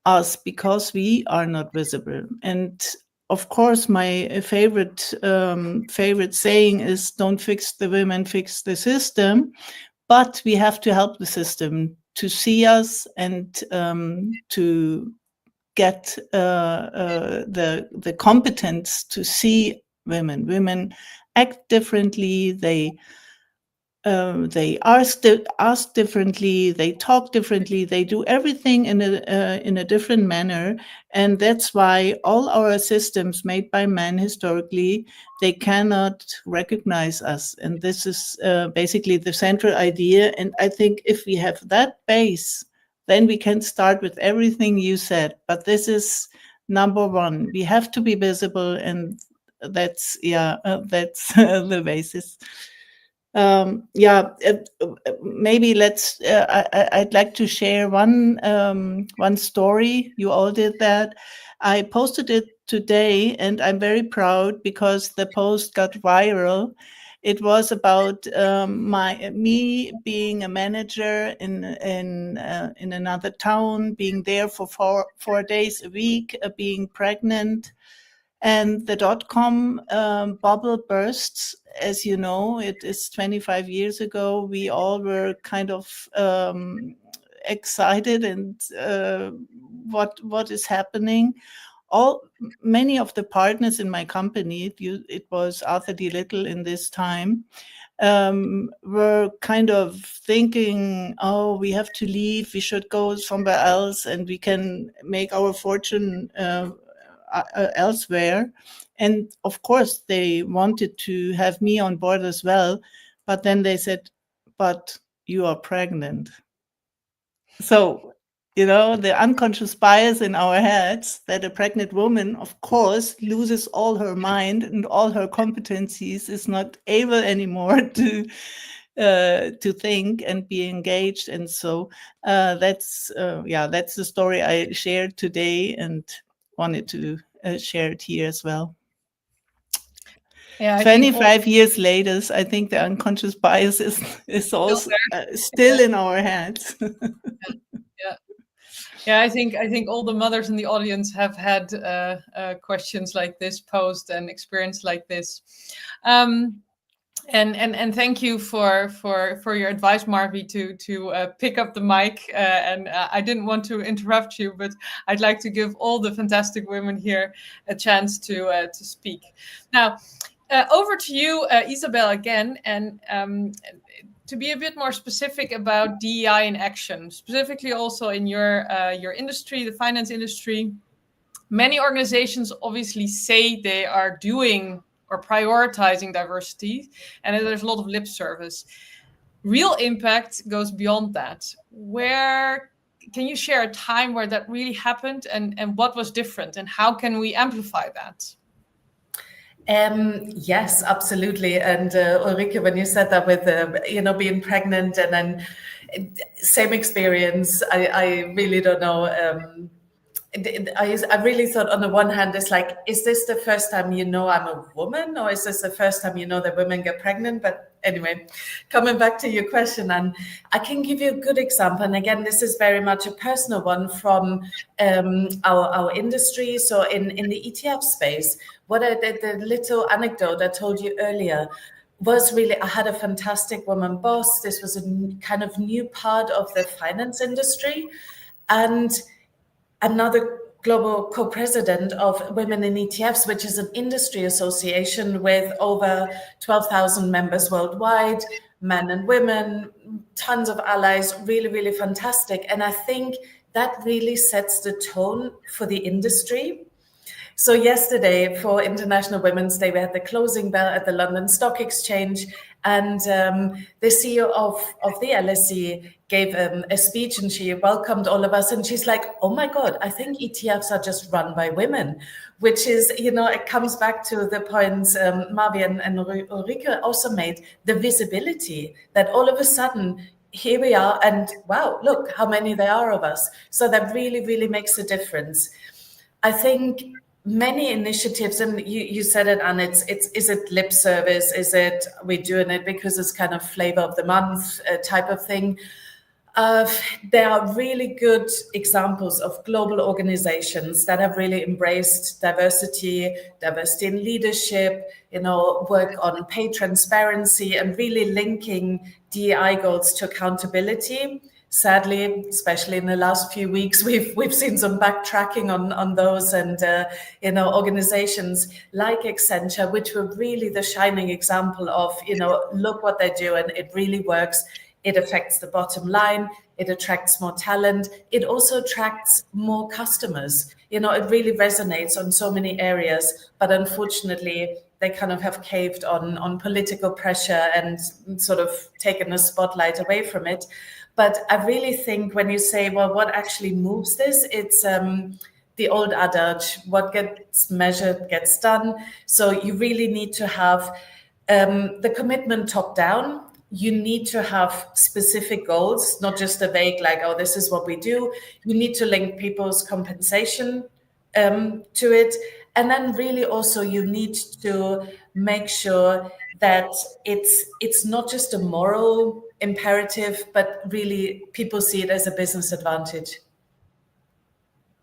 us because we are not visible. And of course, my favorite saying is, "Don't fix the women, fix the system." But we have to help the system to see us and to get the competence to see women. Women act differently. They ask differently, they talk differently, they do everything in a different manner, and that's why all our systems made by men historically, they cannot recognize us. And this is basically the central idea. And I think if we have that base, then we can start with everything you said. But this is number one. We have to be visible, and that's the basis. Maybe I'd like to share one story. You all did that. I posted it today, and I'm very proud because the post got viral. It was about me being a manager in another town, being there for four days a week, being pregnant. And the .com bubble bursts. As you know, it is 25 years ago. We all were kind of excited and what is happening. Many of the partners in my company, it was Arthur D. Little in this time, were kind of thinking, oh, we have to leave, we should go somewhere else, and we can make our fortune elsewhere. And of course they wanted to have me on board as well, but then they said, but you are pregnant. So the unconscious bias in our heads that a pregnant woman, of course, loses all her mind and all her competencies, is not able anymore to think and be engaged. And so that's the story I shared today and wanted to share it here as well. Yeah, 25 years later, I think the unconscious bias is also still in our heads. Yeah, I think all the mothers in the audience have had questions like this posed and experience like this. And thank you for your advice, Marvi, to pick up the mic. And I didn't want to interrupt you, but I'd like to give all the fantastic women here a chance to speak. Now, over to you, Isabel, again, and to be a bit more specific about DEI in action, specifically also in your industry, the finance industry. Many organizations obviously say they are doing or prioritizing diversity, and there's a lot of lip service. Real impact goes beyond that. Where can you share a time where that really happened, and what was different, and how can we amplify that? Yes, absolutely. And Ulrike, when you said that with being pregnant and then same experience, I really don't know. I really thought on the one hand, it's like, is this the first time I'm a woman, or is this the first time that women get pregnant? But anyway, coming back to your question, and I can give you a good example. And again, this is very much a personal one from our industry. So in the ETF space, the little anecdote I told you earlier was really, I had a fantastic woman boss. This was a kind of new part of the finance industry. And another global co-president of Women in ETFs, which is an industry association with over 12,000 members worldwide, men and women, tons of allies, really, really fantastic. And I think that really sets the tone for the industry. So yesterday for International Women's Day, we had the closing bell at the London Stock Exchange, and the CEO of the LSE gave a speech, and she welcomed all of us, and she's like, oh my God, I think ETFs are just run by women, which is, it comes back to the points Marvi and Ulrike also made, the visibility that all of a sudden, here we are, and wow, look how many there are of us. So that really, really makes a difference. I think many initiatives, and you said it, and is it lip service? Is it we're doing it because it's kind of flavor of the month type of thing? There are really good examples of global organizations that have really embraced diversity in leadership, work on pay transparency and really linking DEI goals to accountability. Sadly, especially in the last few weeks, we've seen some backtracking on those, and organizations like Accenture, which were really the shining example of look what they do and it really works. It affects the bottom line. It attracts more talent. It also attracts more customers. It really resonates on so many areas, but unfortunately, they kind of have caved on political pressure and sort of taken the spotlight away from it. But I really think when you say, well, what actually moves this? It's the old adage, what gets measured gets done. So you really need to have the commitment top down. You need to have specific goals, not just a vague like, oh, this is what we do. You need to link people's compensation to it. And then really also you need to make sure that it's not just a moral imperative, but really people see it as a business advantage.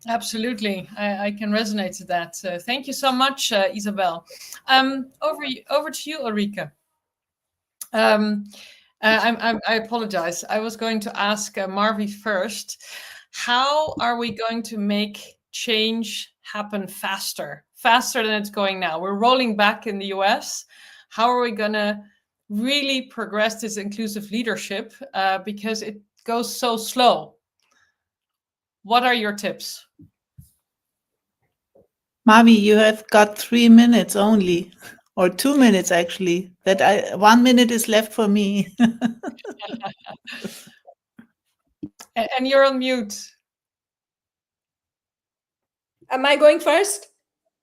Absolutely, I can resonate to that. Thank you so much, Isabel. Over to you, Ulrike. I apologize. I was going to ask Marvi first. How are we going to make change happen faster than it's going now? We're rolling back in the US. How are we going to really progress this inclusive leadership because it goes so slow? What are your tips? Marvi, you have got 3 minutes only, or 2 minutes actually. 1 minute is left for me. And you're on mute. Am I going first?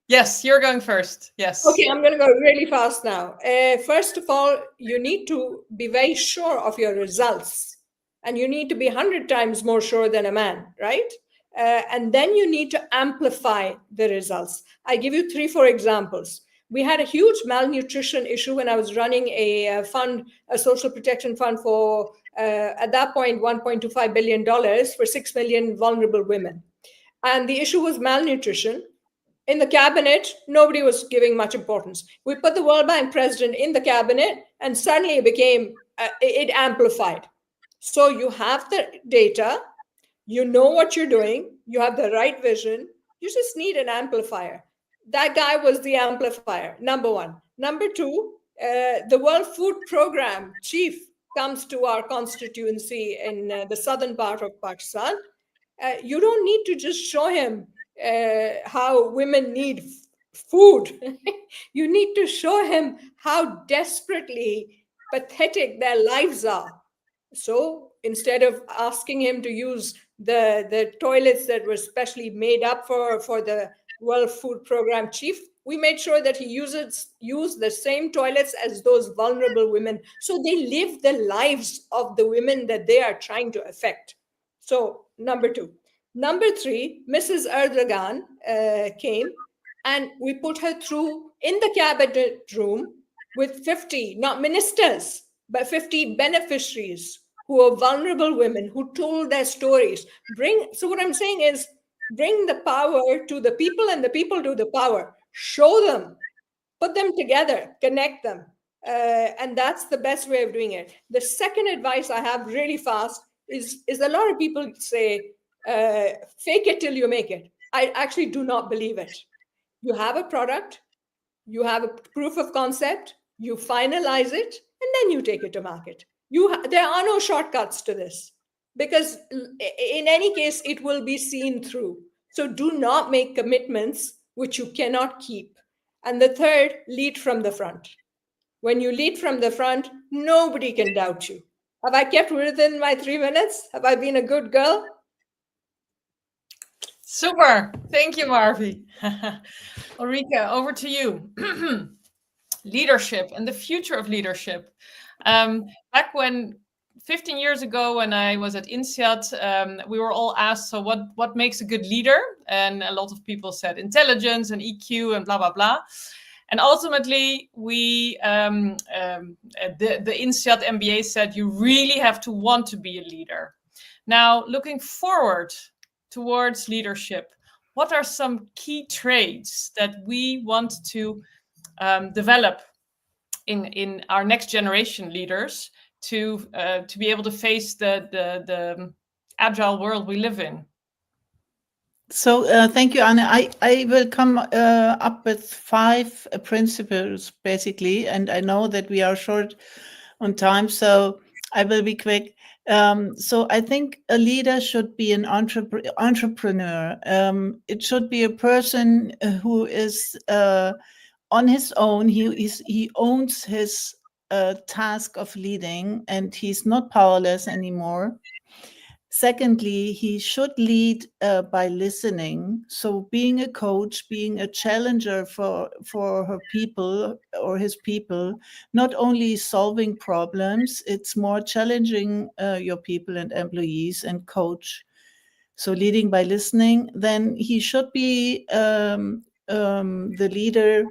Yes, you're going first. Yes. Okay, I'm going to go really fast now. First of all, you need to be very sure of your results. And you need to be 100 times more sure than a man, right? And then you need to amplify the results. I give you 3-4 examples. We had a huge malnutrition issue when I was running a fund, a social protection fund for, at that point, $1.25 billion for 6 million vulnerable women. And the issue was malnutrition. In the cabinet, nobody was giving much importance. We put the World Bank president in the cabinet, and suddenly it became, it amplified. So you have the data, you know what you're doing, you have the right vision, you just need an amplifier. That guy was the amplifier, number one. Number two, the World Food Program chief comes to our constituency in the southern part of Pakistan. You don't need to just show him how women need food. You need to show him how desperately pathetic their lives are. So instead of asking him to use the toilets that were specially made up for the World Food Program chief, we made sure that he used the same toilets as those vulnerable women, so they live the lives of the women that they are trying to affect. So number two. Number three, Mrs. Erdogan came, and we put her through in the cabinet room with 50, not ministers, but 50 beneficiaries who are vulnerable women who told their stories. So what I'm saying is, bring the power to the people and the people to the power. Show them, put them together, connect them. And that's the best way of doing it. The second advice I have really fast is a lot of people say, fake it till you make it. I actually do not believe it. You have a product, you have a proof of concept, you finalize it, and then you take it to market. There are no shortcuts to this, because in any case, it will be seen through. So do not make commitments which you cannot keep. And the third, lead from the front. When you lead from the front, nobody can doubt you. Have I kept within my 3 minutes? Have I been a good girl? Super. Thank you, Marvi. Ulrike, over to you. Leadership and the future of leadership. Back when 15 years ago, when I was at INSEAD, we were all asked, so what makes a good leader? And a lot of people said intelligence and EQ and blah, blah, blah. And ultimately, the INSEAD MBA said you really have to want to be a leader. Now, looking forward towards leadership, what are some key traits that we want to develop in our next generation leaders to be able to face the agile world we live in? So thank you, Anna. I will come up with 5 principles, basically, and I know that we are short on time, so I will be quick. So I think a leader should be an entrepreneur. It should be a person who is on his own. He owns his task of leading, and he's not powerless anymore. Secondly, he should lead by listening. So being a coach, being a challenger for her people or his people, not only solving problems, it's more challenging your people and employees and coach. So leading by listening. Then he should be the leader,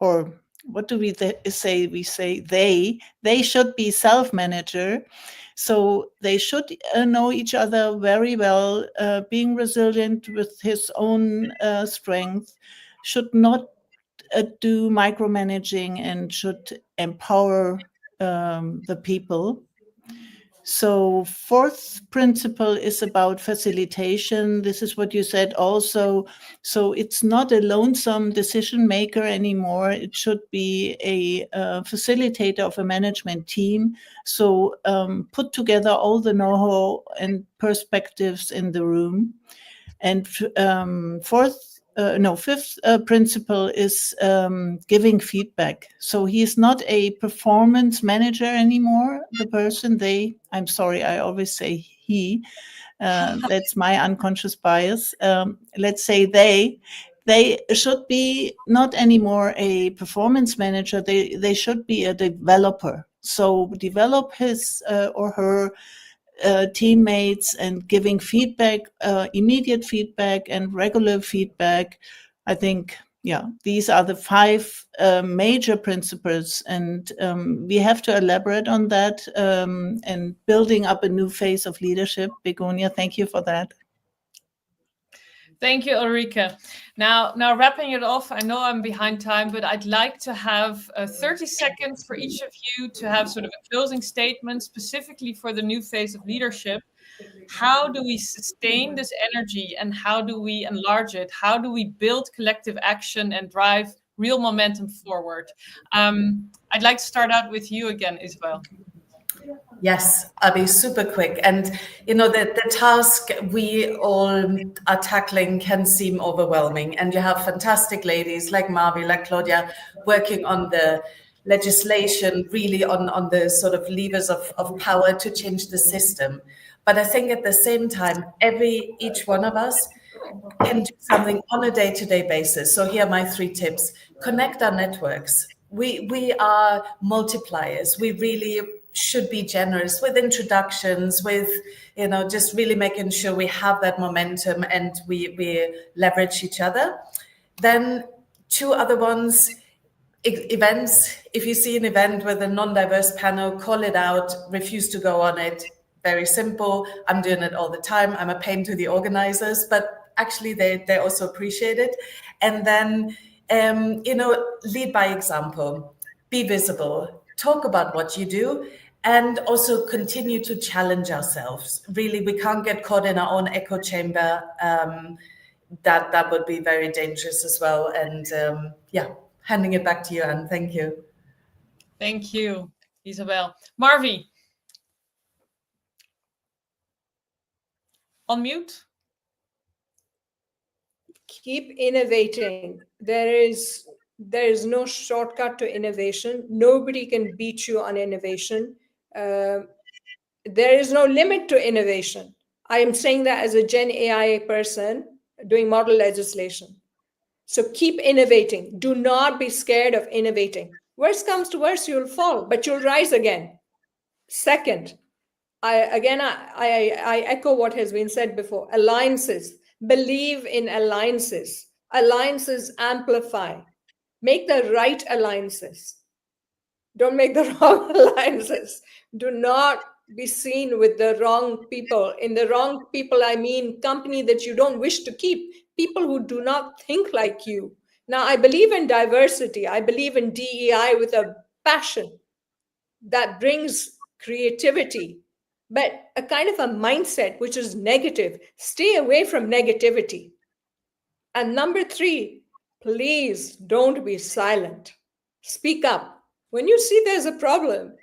or what do we say? We say they should be self-manager. So they should know each other very well, being resilient with his own strength, should not do micromanaging, and should empower the people. So 4th principle is about facilitation. This is what you said also. So it's not a lonesome decision maker anymore. It should be a facilitator of a management team. So put together all the know-how and perspectives in the room. And 5th principle is giving feedback. So he's not a performance manager anymore, the person, I'm sorry, I always say he, that's my unconscious bias. Let's say they should be not anymore a performance manager, they should be a developer. So develop his or her teammates and giving feedback, immediate feedback and regular feedback. I think yeah, these are the 5 major principles, and we have to elaborate on that and building up a new phase of leadership. Begonia, thank you for that. Thank you, Ulrike. Now wrapping it off, I know I'm behind time, but I'd like to have 30 seconds for each of you to have sort of a closing statement specifically for the new phase of leadership. How do we sustain this energy and how do we enlarge it? How do we build collective action and drive real momentum forward? I'd like to start out with you again, Isabel. Yes, I'll be super quick. And, you know, the task we all are tackling can seem overwhelming. And you have fantastic ladies like Marvi, like Claudia, working on the legislation, really on the sort of levers of power to change the system. But I think at the same time, each one of us can do something on a day-to-day basis. So here are my 3 tips. Connect our networks. We are multipliers. We really should be generous with introductions, with, you know, just really making sure we have that momentum and we leverage each other. Then 2 other ones, events. If you see an event with a non-diverse panel, call it out, refuse to go on it. Very simple. I'm doing it all the time. I'm a pain to the organizers, but actually they also appreciate it. And then, you know, lead by example, be visible, talk about what you do, and also continue to challenge ourselves. Really, we can't get caught in our own echo chamber. That would be very dangerous as well. And yeah, handing it back to you, Anne. Thank you. Thank you, Isabel. Marvi. On mute. Keep innovating. There is no shortcut to innovation. Nobody can beat you on innovation. There is no limit to innovation. I am saying that as a Gen AI person doing model legislation. So keep innovating. Do not be scared of innovating. Worst comes to worst, you'll fall, but you'll rise again. Second, I echo what has been said before. Alliances. Believe in alliances. Alliances amplify. Make the right alliances. Don't make the wrong alliances. Do not be seen with the wrong people. In the wrong people, I mean company that you don't wish to keep. People who do not think like you. Now, I believe in diversity. I believe in DEI with a passion that brings creativity, but a kind of a mindset which is negative. Stay away from negativity. And number 3, please don't be silent. Speak up. When you see there's a problem,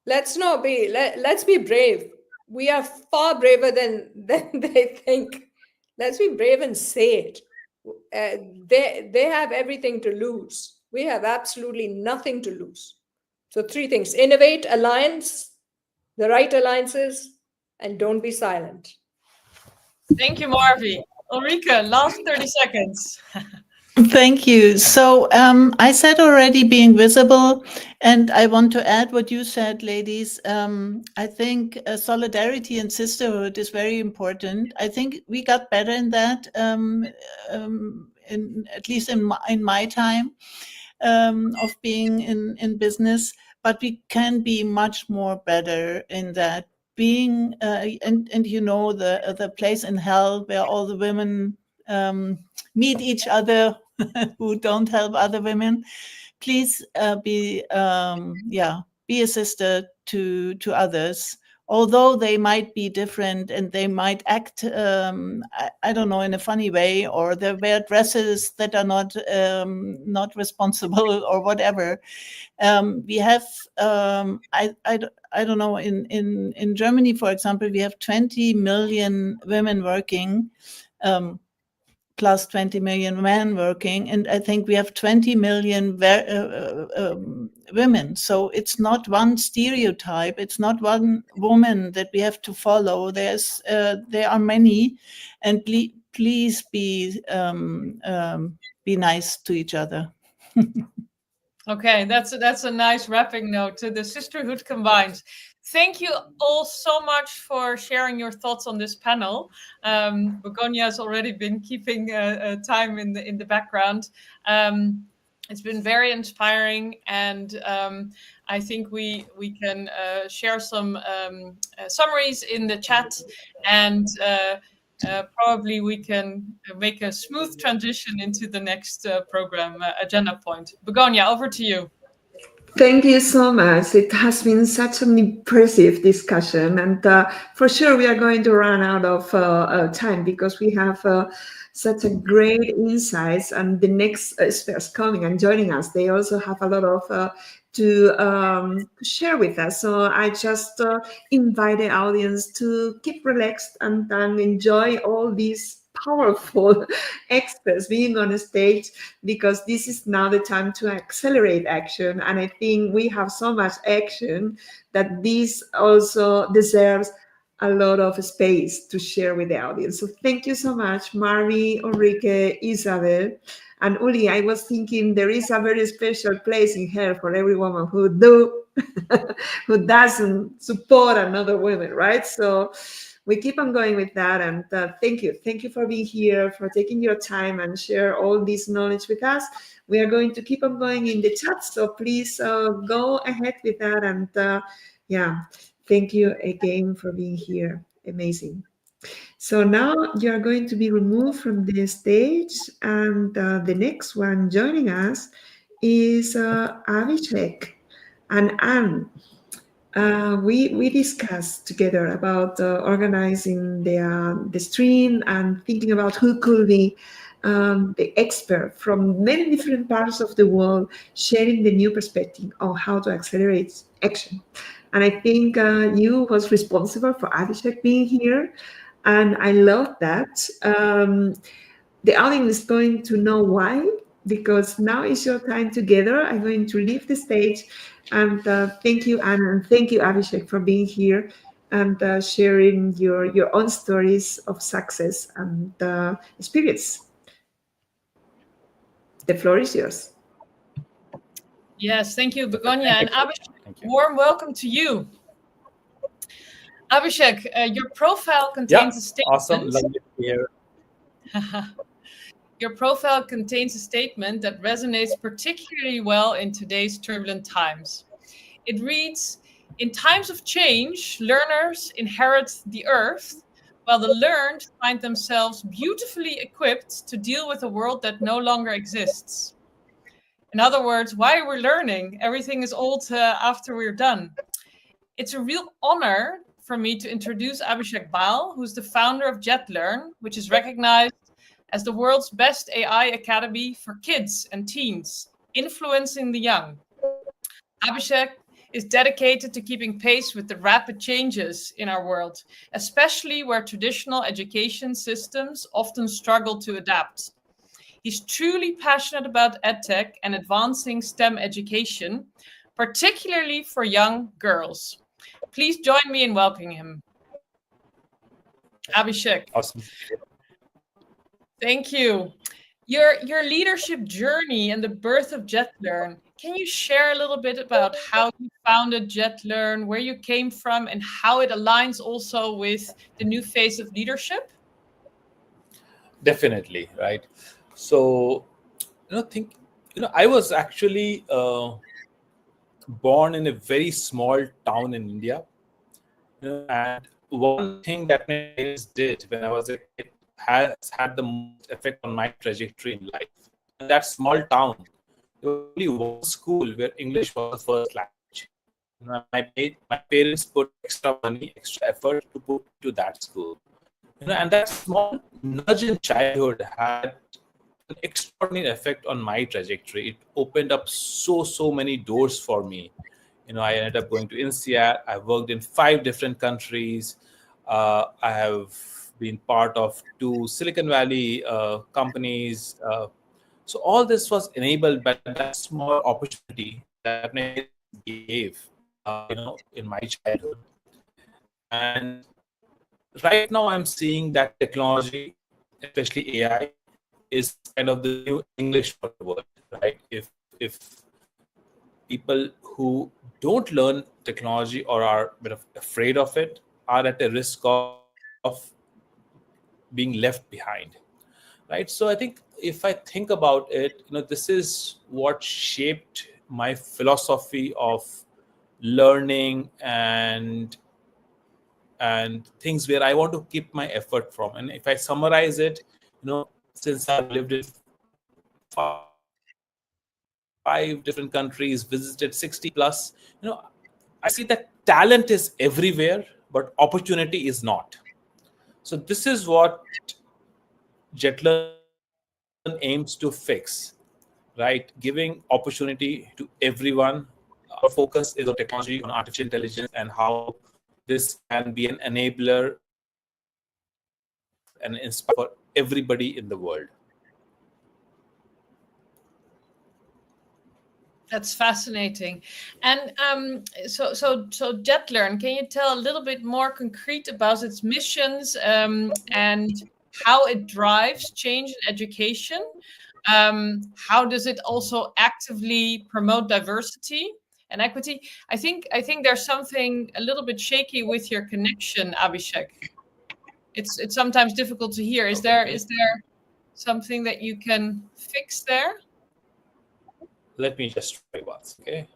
let's be brave. We are far braver than they think. Let's be brave and say it. They have everything to lose. We have absolutely nothing to lose. So 3 things: innovate, alliance, the right alliances, and don't be silent. Thank you, Marvi. Ulrike, last 30 seconds. Thank you. So I said already being visible, and I want to add what you said, ladies. I think solidarity and sisterhood is very important. I think we got better in that, at least in my time of being in business, but we can be much more better in that. Being and you know, the place in hell where all the women meet each other who don't help other women. Please be a sister to others, although they might be different and they might act I don't know, in a funny way, or they wear dresses that are not responsible or whatever. We have I don't know, in Germany, for example, we have 20 million women working, plus 20 million men working, and I think we have 20 million women. So it's not one stereotype, it's not one woman that we have to follow. There are many, and please be nice to each other. Okay, that's a nice wrapping note to the sisterhood combined. Thank you all so much for sharing your thoughts on this panel. Begonia has already been keeping time in the background. It's been very inspiring, and I think we can share some summaries in the chat, and probably we can make a smooth transition into the next program agenda point. Begonia, over to you. Thank you so much. It has been such an impressive discussion, and for sure we are going to run out of time because we have such a great insights, and the next experts coming and joining us, they also have a lot of to share with us. So I just invite the audience to keep relaxed and enjoy all these powerful experts being on a stage, because this is now the time to accelerate action. And I think we have so much action that this also deserves a lot of space to share with the audience. So thank you so much, Marvi, Ulrike, Isabel, and Uli. I was thinking there is a very special place in here for every woman who who doesn't support another woman, right? So we keep on going with that, and thank you for being here, for taking your time and share all this knowledge with us. We are going to keep on going in the chat, so please go ahead with that. And yeah, thank you again for being here. Amazing. So now you are going to be removed from the stage, and the next one joining us is Abhishek and Anne. We discussed together about organizing the stream and thinking about who could be the expert from many different parts of the world, sharing the new perspective on how to accelerate action. And I think you was responsible for Abhishek being here, and I love that. The audience is going to know why, because now is your time together. I'm going to leave the stage, and thank you, Anna, and thank you, Abhishek, for being here and sharing your own stories of success and experience. The floor is yours. Yes, thank you, Begonia. And Abhishek, warm welcome to you. Abhishek, your profile contains a statement. Awesome, lovely to hear. Your profile contains a statement that resonates particularly well in today's turbulent times. It reads, "In times of change, learners inherit the earth, while the learned find themselves beautifully equipped to deal with a world that no longer exists." In other words, why are we learning? Everything is old after we're done. It's a real honor for me to introduce Abhishek Baal, who's the founder of JetLearn, which is recognized as the world's best AI academy for kids and teens, influencing the young. Abhishek is dedicated to keeping pace with the rapid changes in our world, especially where traditional education systems often struggle to adapt. He's truly passionate about EdTech and advancing STEM education, particularly for young girls. Please join me in welcoming him. Abhishek. Awesome. Thank you. Your leadership journey and the birth of JetLearn, can you share a little bit about how you founded JetLearn, where you came from, and how it aligns also with the new phase of leadership? Definitely, right. So, I was actually born in a very small town in India, and one thing that my parents did when I was a kid has had the most effect on my trajectory in life. In that small town, there was only one school where English was the first language. My parents put extra money, extra effort to put to that school. And that small nudge in childhood had an extraordinary effect on my trajectory. It opened up so many doors for me. I ended up going to INSEAD. I worked in 5 different countries. I have been part of 2 Silicon Valley companies. So all this was enabled by that small opportunity that my gave, in my childhood. And right now, I'm seeing that technology, especially AI, is kind of the new English for the world, right? If people who don't learn technology or are a bit afraid of it are at a risk of being left behind, right? So I think if I think about it, this is what shaped my philosophy of learning and things where I want to keep my effort from. And if I summarize it, since I've lived in 5 different countries, visited 60 plus, I see that talent is everywhere, but opportunity is not. So this is what JetLearn aims to fix, right? Giving opportunity to everyone. Our focus is on technology, on artificial intelligence, and how this can be an enabler and inspire for everybody in the world. That's fascinating. And so JetLearn, can you tell a little bit more concrete about its missions and how it drives change in education? How does it also actively promote diversity and equity? I think there's something a little bit shaky with your connection, Abhishek. It's sometimes difficult to hear. Is there something that you can fix there? Let me just try once, okay?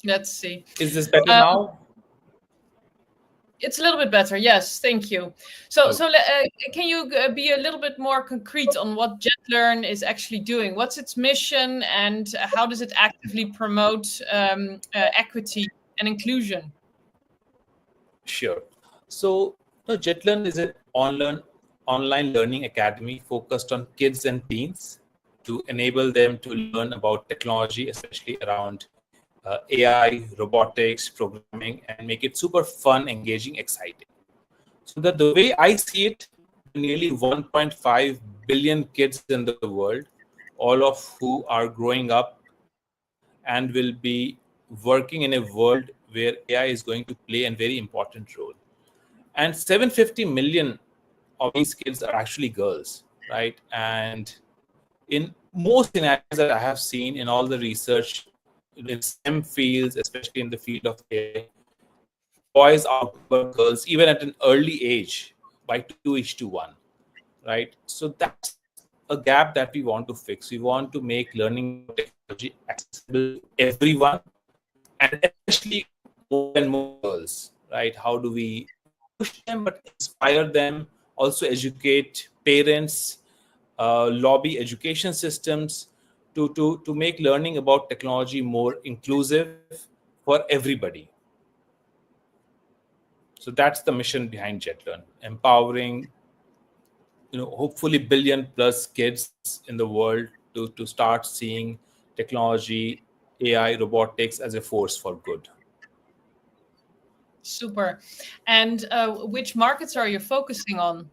Let's see. Is this better now? It's a little bit better. Yes, thank you. So can you be a little bit more concrete on what JetLearn is actually doing? What's its mission, and how does it actively promote equity and inclusion? Sure. So JetLearn is an online learning academy focused on kids and teens to enable them to learn about technology, especially around AI, robotics, programming, and make it super fun, engaging, exciting. So that the way I see it, nearly 1.5 billion kids in the world, all of who are growing up and will be working in a world where AI is going to play a very important role. And 750 million of these kids are actually girls, right? And in most scenarios that I have seen in all the research in STEM fields, especially in the field of AI, boys outnumber girls even at an early age by 2:1, right? So that's a gap that we want to fix. We want to make learning technology accessible to everyone, and especially more and more girls, right? How do we push them but inspire them, also educate parents, lobby education systems to make learning about technology more inclusive for everybody. So that's the mission behind JetLearn, empowering hopefully billion plus kids in the world to start seeing technology, AI, robotics as a force for good. Super. And which markets are you focusing on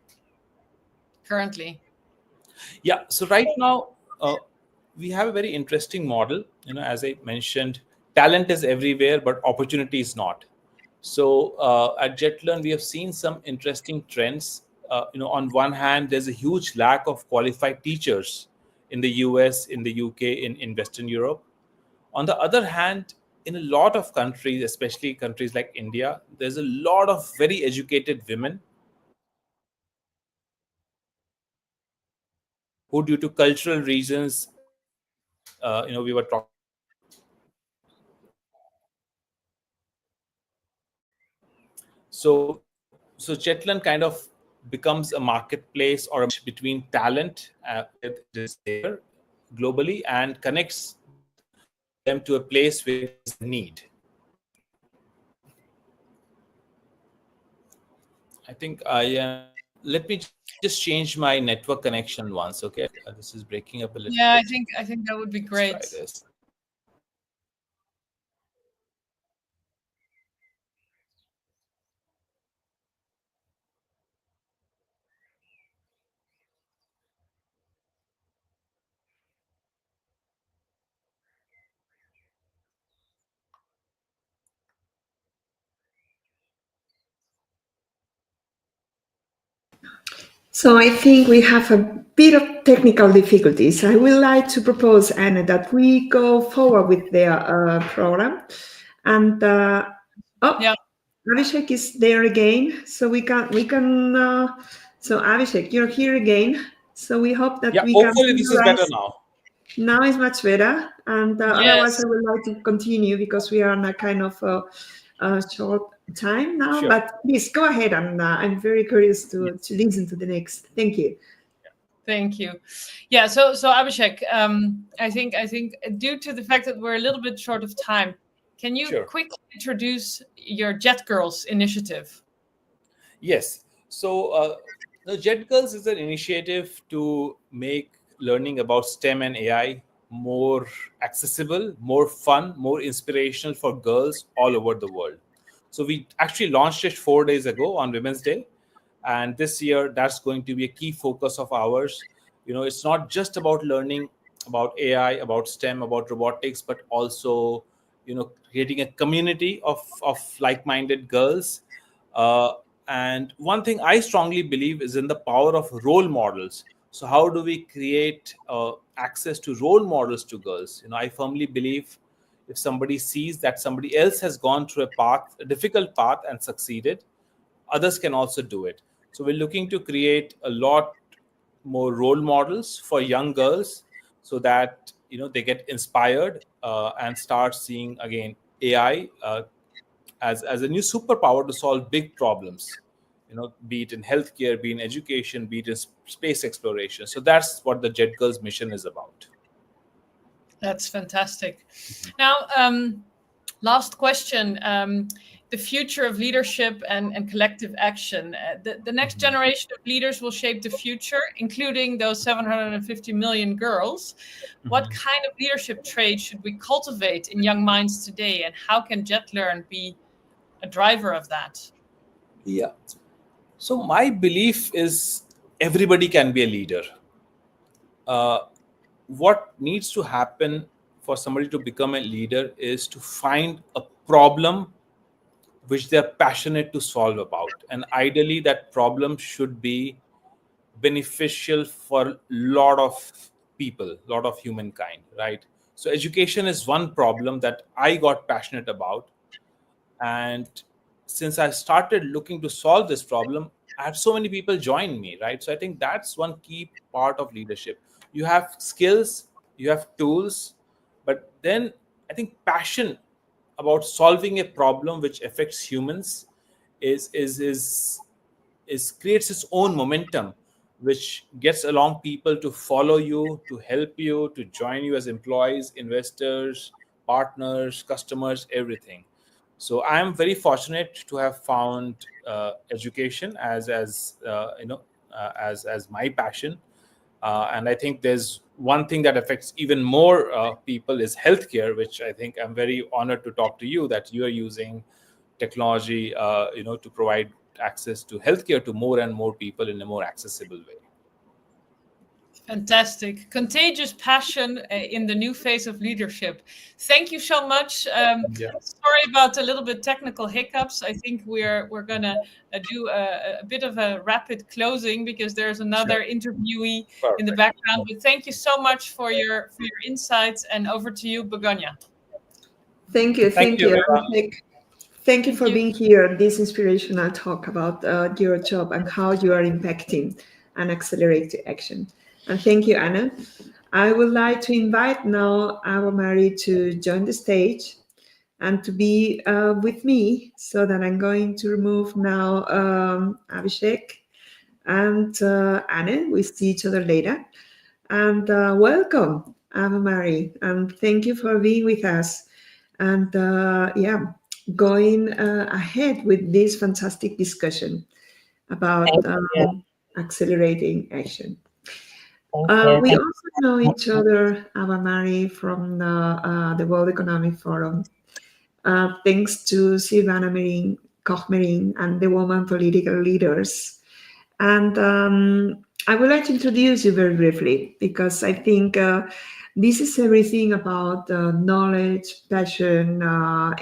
currently? Yeah, so right now we have a very interesting model. As I mentioned, talent is everywhere, but opportunity is not. So at JetLearn, we have seen some interesting trends. On one hand, there's a huge lack of qualified teachers in the US, in the UK, in Western Europe. On the other hand, in a lot of countries, especially countries like India, there's a lot of very educated women who, due to cultural reasons, we were talking. So JetLearn kind of becomes a marketplace or a bridge between talent that is there globally and connects them to a place where there's need. I think I am. Let me just change my network connection once, okay? This is breaking up a little Yeah, bit. I think that would be great. Let's try this. So I think we have a bit of technical difficulties. I would like to propose, Anna, that we go forward with the program. And Abhishek is there again, so we can. So Abhishek, you're here again. So we hope that we can. Hopefully this is better now. Now is much better, and otherwise I would like to continue because we are on a kind of short time now. Sure. But please go ahead, and I'm very curious to listen to the next. Thank you. Thank you. Yeah. So Abhishek, I think due to the fact that we're a little bit short of time, can you quickly introduce your Jet Girls initiative? Yes. So the Jet Girls is an initiative to make learning about STEM and AI more accessible, more fun, more inspirational for girls all over the world. So we actually launched it 4 days ago on Women's Day. And this year, that's going to be a key focus of ours. It's not just about learning about AI, about STEM, about robotics, but also, creating a community of like-minded girls. And one thing I strongly believe is in the power of role models. So how do we create access to role models to girls? I firmly believe if somebody sees that somebody else has gone through a difficult path and succeeded, others can also do it. So we're looking to create a lot more role models for young girls so that, they get inspired and start seeing, again, AI as a new superpower to solve big problems. Be it in healthcare, be in education, be it in space exploration. So that's what the Jet Girls mission is about. That's fantastic. Now, last question. The future of leadership and collective action. The next generation of leaders will shape the future, including those 750 million girls. What kind of leadership traits should we cultivate in young minds today, and how can JetLearn be a driver of that? Yeah. So my belief is everybody can be a leader. What needs to happen for somebody to become a leader is to find a problem which they're passionate to solve about. And ideally, that problem should be beneficial for a lot of people, a lot of humankind, right? So education is one problem that I got passionate about. And since I started looking to solve this problem, I had so many people join me, right? So I think that's one key part of leadership. You have skills, you have tools, but then I think passion about solving a problem which affects humans is creates its own momentum, which gets along people to follow you, to help you, to join you as employees, investors, partners, customers, everything. So I am very fortunate to have found education as my passion, and I think there's one thing that affects even more people is healthcare, which I think I'm very honored to talk to you that you are using technology, to provide access to healthcare to more and more people in a more accessible way. Fantastic. Contagious passion in the new phase of leadership. Thank you so much. Sorry about a little bit technical hiccups. I think we're going to do a bit of a rapid closing because there's another interviewee in the background. But thank you so much for your insights, and over to you, Begonia. Thank you. Thank you for being here. This inspirational talk about your job and how you are impacting and accelerating action. And thank you, Anna. I would like to invite now our Mary to join the stage and to be with me, so that I'm going to remove now Abhishek and Anna. We see each other later. And welcome, Ava Mary, and thank you for being with us. And going ahead with this fantastic discussion about accelerating action. We also know each other, Ava Mary, from the World Economic Forum, thanks to Silvana Koch-Merin and the Women Political Leaders. And I would like to introduce you very briefly, because I think this is everything about knowledge, passion,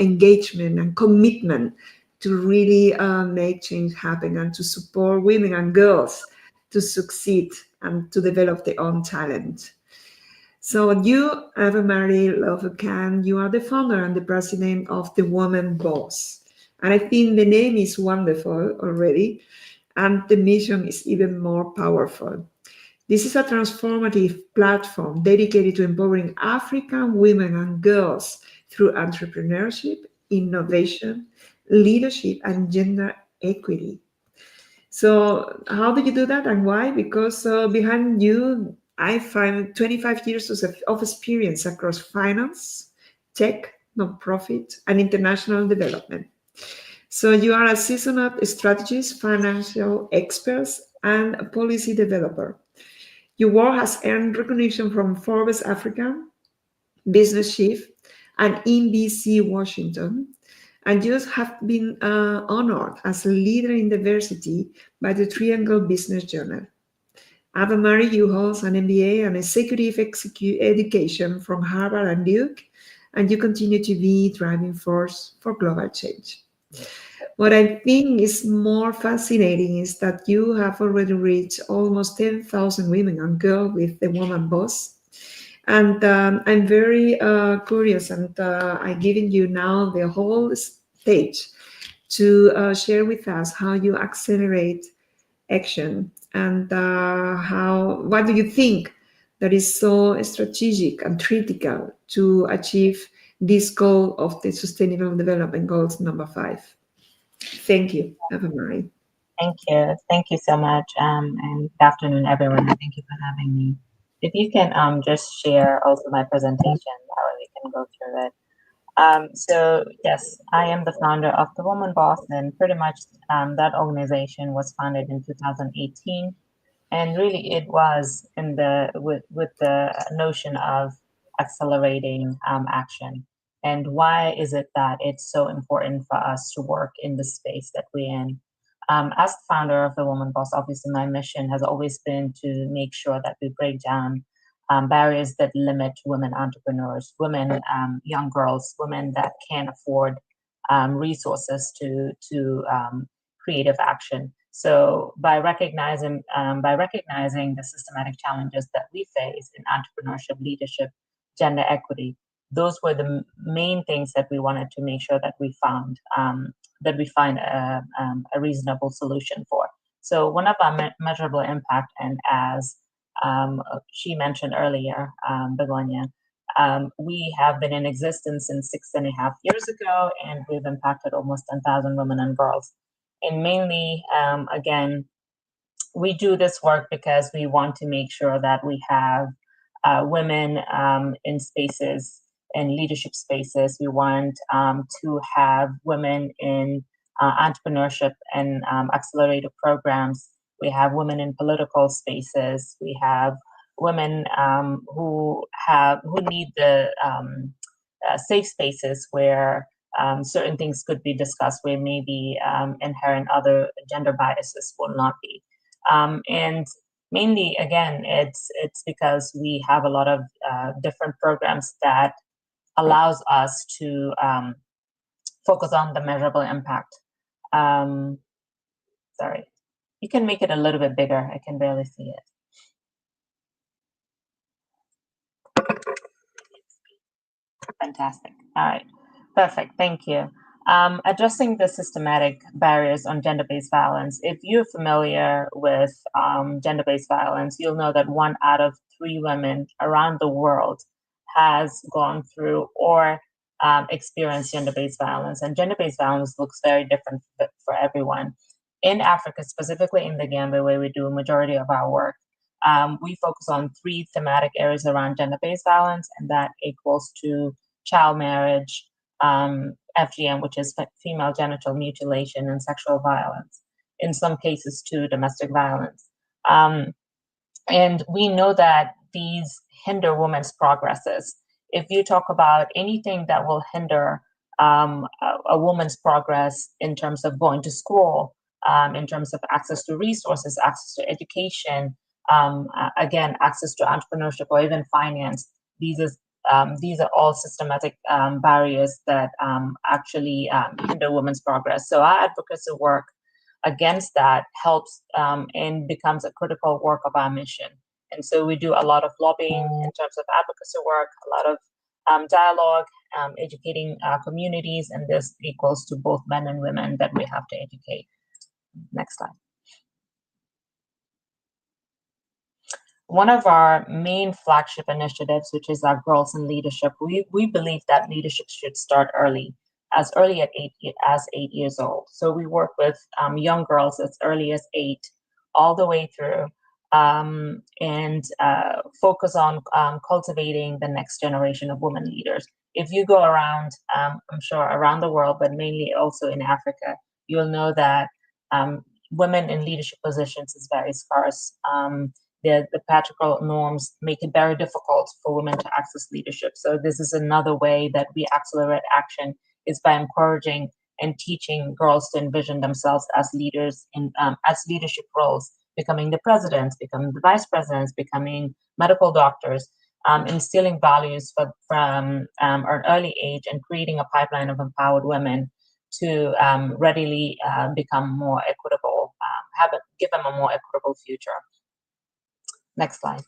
engagement, and commitment to really make change happen and to support women and girls to succeed and to develop their own talent. So you, Eva-Marie Lovecan, you are the founder and the president of the Woman Boss. And I think the name is wonderful already, and the mission is even more powerful. This is a transformative platform dedicated to empowering African women and girls through entrepreneurship, innovation, leadership, and gender equity. So how do you do that and why? Because behind you, I find 25 years of experience across finance, tech, nonprofit, and international development. So you are a seasoned strategist, financial expert, and a policy developer. Your work has earned recognition from Forbes Africa, Business Chief, and NBC Washington, and you have been honored as a leader in diversity by the Triangle Business Journal. Eva-Marie, you hold an MBA and executive education from Harvard and Duke, and you continue to be driving force for global change. What I think is more fascinating is that you have already reached almost 10,000 women and girls with the Woman Boss. And I'm very curious, and I'm giving you now the whole stage to share with us how you accelerate action and what do you think that is so strategic and critical to achieve this goal of the Sustainable Development Goals number 5. Thank you, Eva-Marie. Thank you. Thank you so much. And good afternoon, everyone. Thank you for having me. If you can just share also my presentation, that way we can go through it. So yes, I am the founder of the Woman Boss, and pretty much that organization was founded in 2018. And really it was in with the notion of accelerating action. And why is it that it's so important for us to work in the space that we're in? As the founder of the Woman Boss, obviously my mission has always been to make sure that we break down barriers that limit women entrepreneurs, women, young girls, women that can't afford resources to creative action. So by recognizing the systematic challenges that we face in entrepreneurship, leadership, gender equity, those were the main things that we wanted to make sure that we find a reasonable solution for. So one of our measurable impact, and as she mentioned earlier, Begonia, we have been in existence since 6.5 years ago, and we've impacted almost 10,000 women and girls. And mainly, again, we do this work because we want to make sure that we have women in spaces, in leadership spaces. We want to have women in entrepreneurship and accelerator programs. We have women in political spaces. We have women who need the safe spaces where certain things could be discussed, where maybe inherent other gender biases will not be. And mainly, again, it's because we have a lot of different programs that allows us to focus on the measurable impact. Sorry, you can make it a little bit bigger. I can barely see it. Fantastic. All right, perfect. Thank you. Addressing the systematic barriers on gender-based violence. If you're familiar with gender-based violence, you'll know that 1 out of 3 women around the world has gone through or experienced gender-based violence. And gender-based violence looks very different for everyone. In Africa, specifically in the Gambia, where we do a majority of our work, we focus on 3 thematic areas around gender-based violence, and that equals to child marriage, FGM, which is female genital mutilation, and sexual violence. In some cases, too, domestic violence. And we know that these hinder women's progresses. If you talk about anything that will hinder a woman's progress in terms of going to school, in terms of access to resources, access to education, again, access to entrepreneurship or even finance, these are all systematic barriers that actually hinder women's progress. So our advocacy work against that helps and becomes a critical work of our mission. And so we do a lot of lobbying in terms of advocacy work, a lot of dialogue, educating our communities, and this equals to both men and women that we have to educate. Next slide. One of our main flagship initiatives, which is our Girls in Leadership, we believe that leadership should start early as 8 years old. So we work with young girls as early as 8, all the way through, and focus on cultivating the next generation of women leaders. If you go around, I'm sure around the world, but mainly also in Africa, you'll know that women in leadership positions is very scarce. The patriarchal norms make it very difficult for women to access leadership. So this is another way that we accelerate action, is by encouraging and teaching girls to envision themselves as leaders in as leadership roles, becoming the presidents, becoming the vice presidents, becoming medical doctors, instilling values from an early age, and creating a pipeline of empowered women to readily become more equitable, give them a more equitable future. Next slide.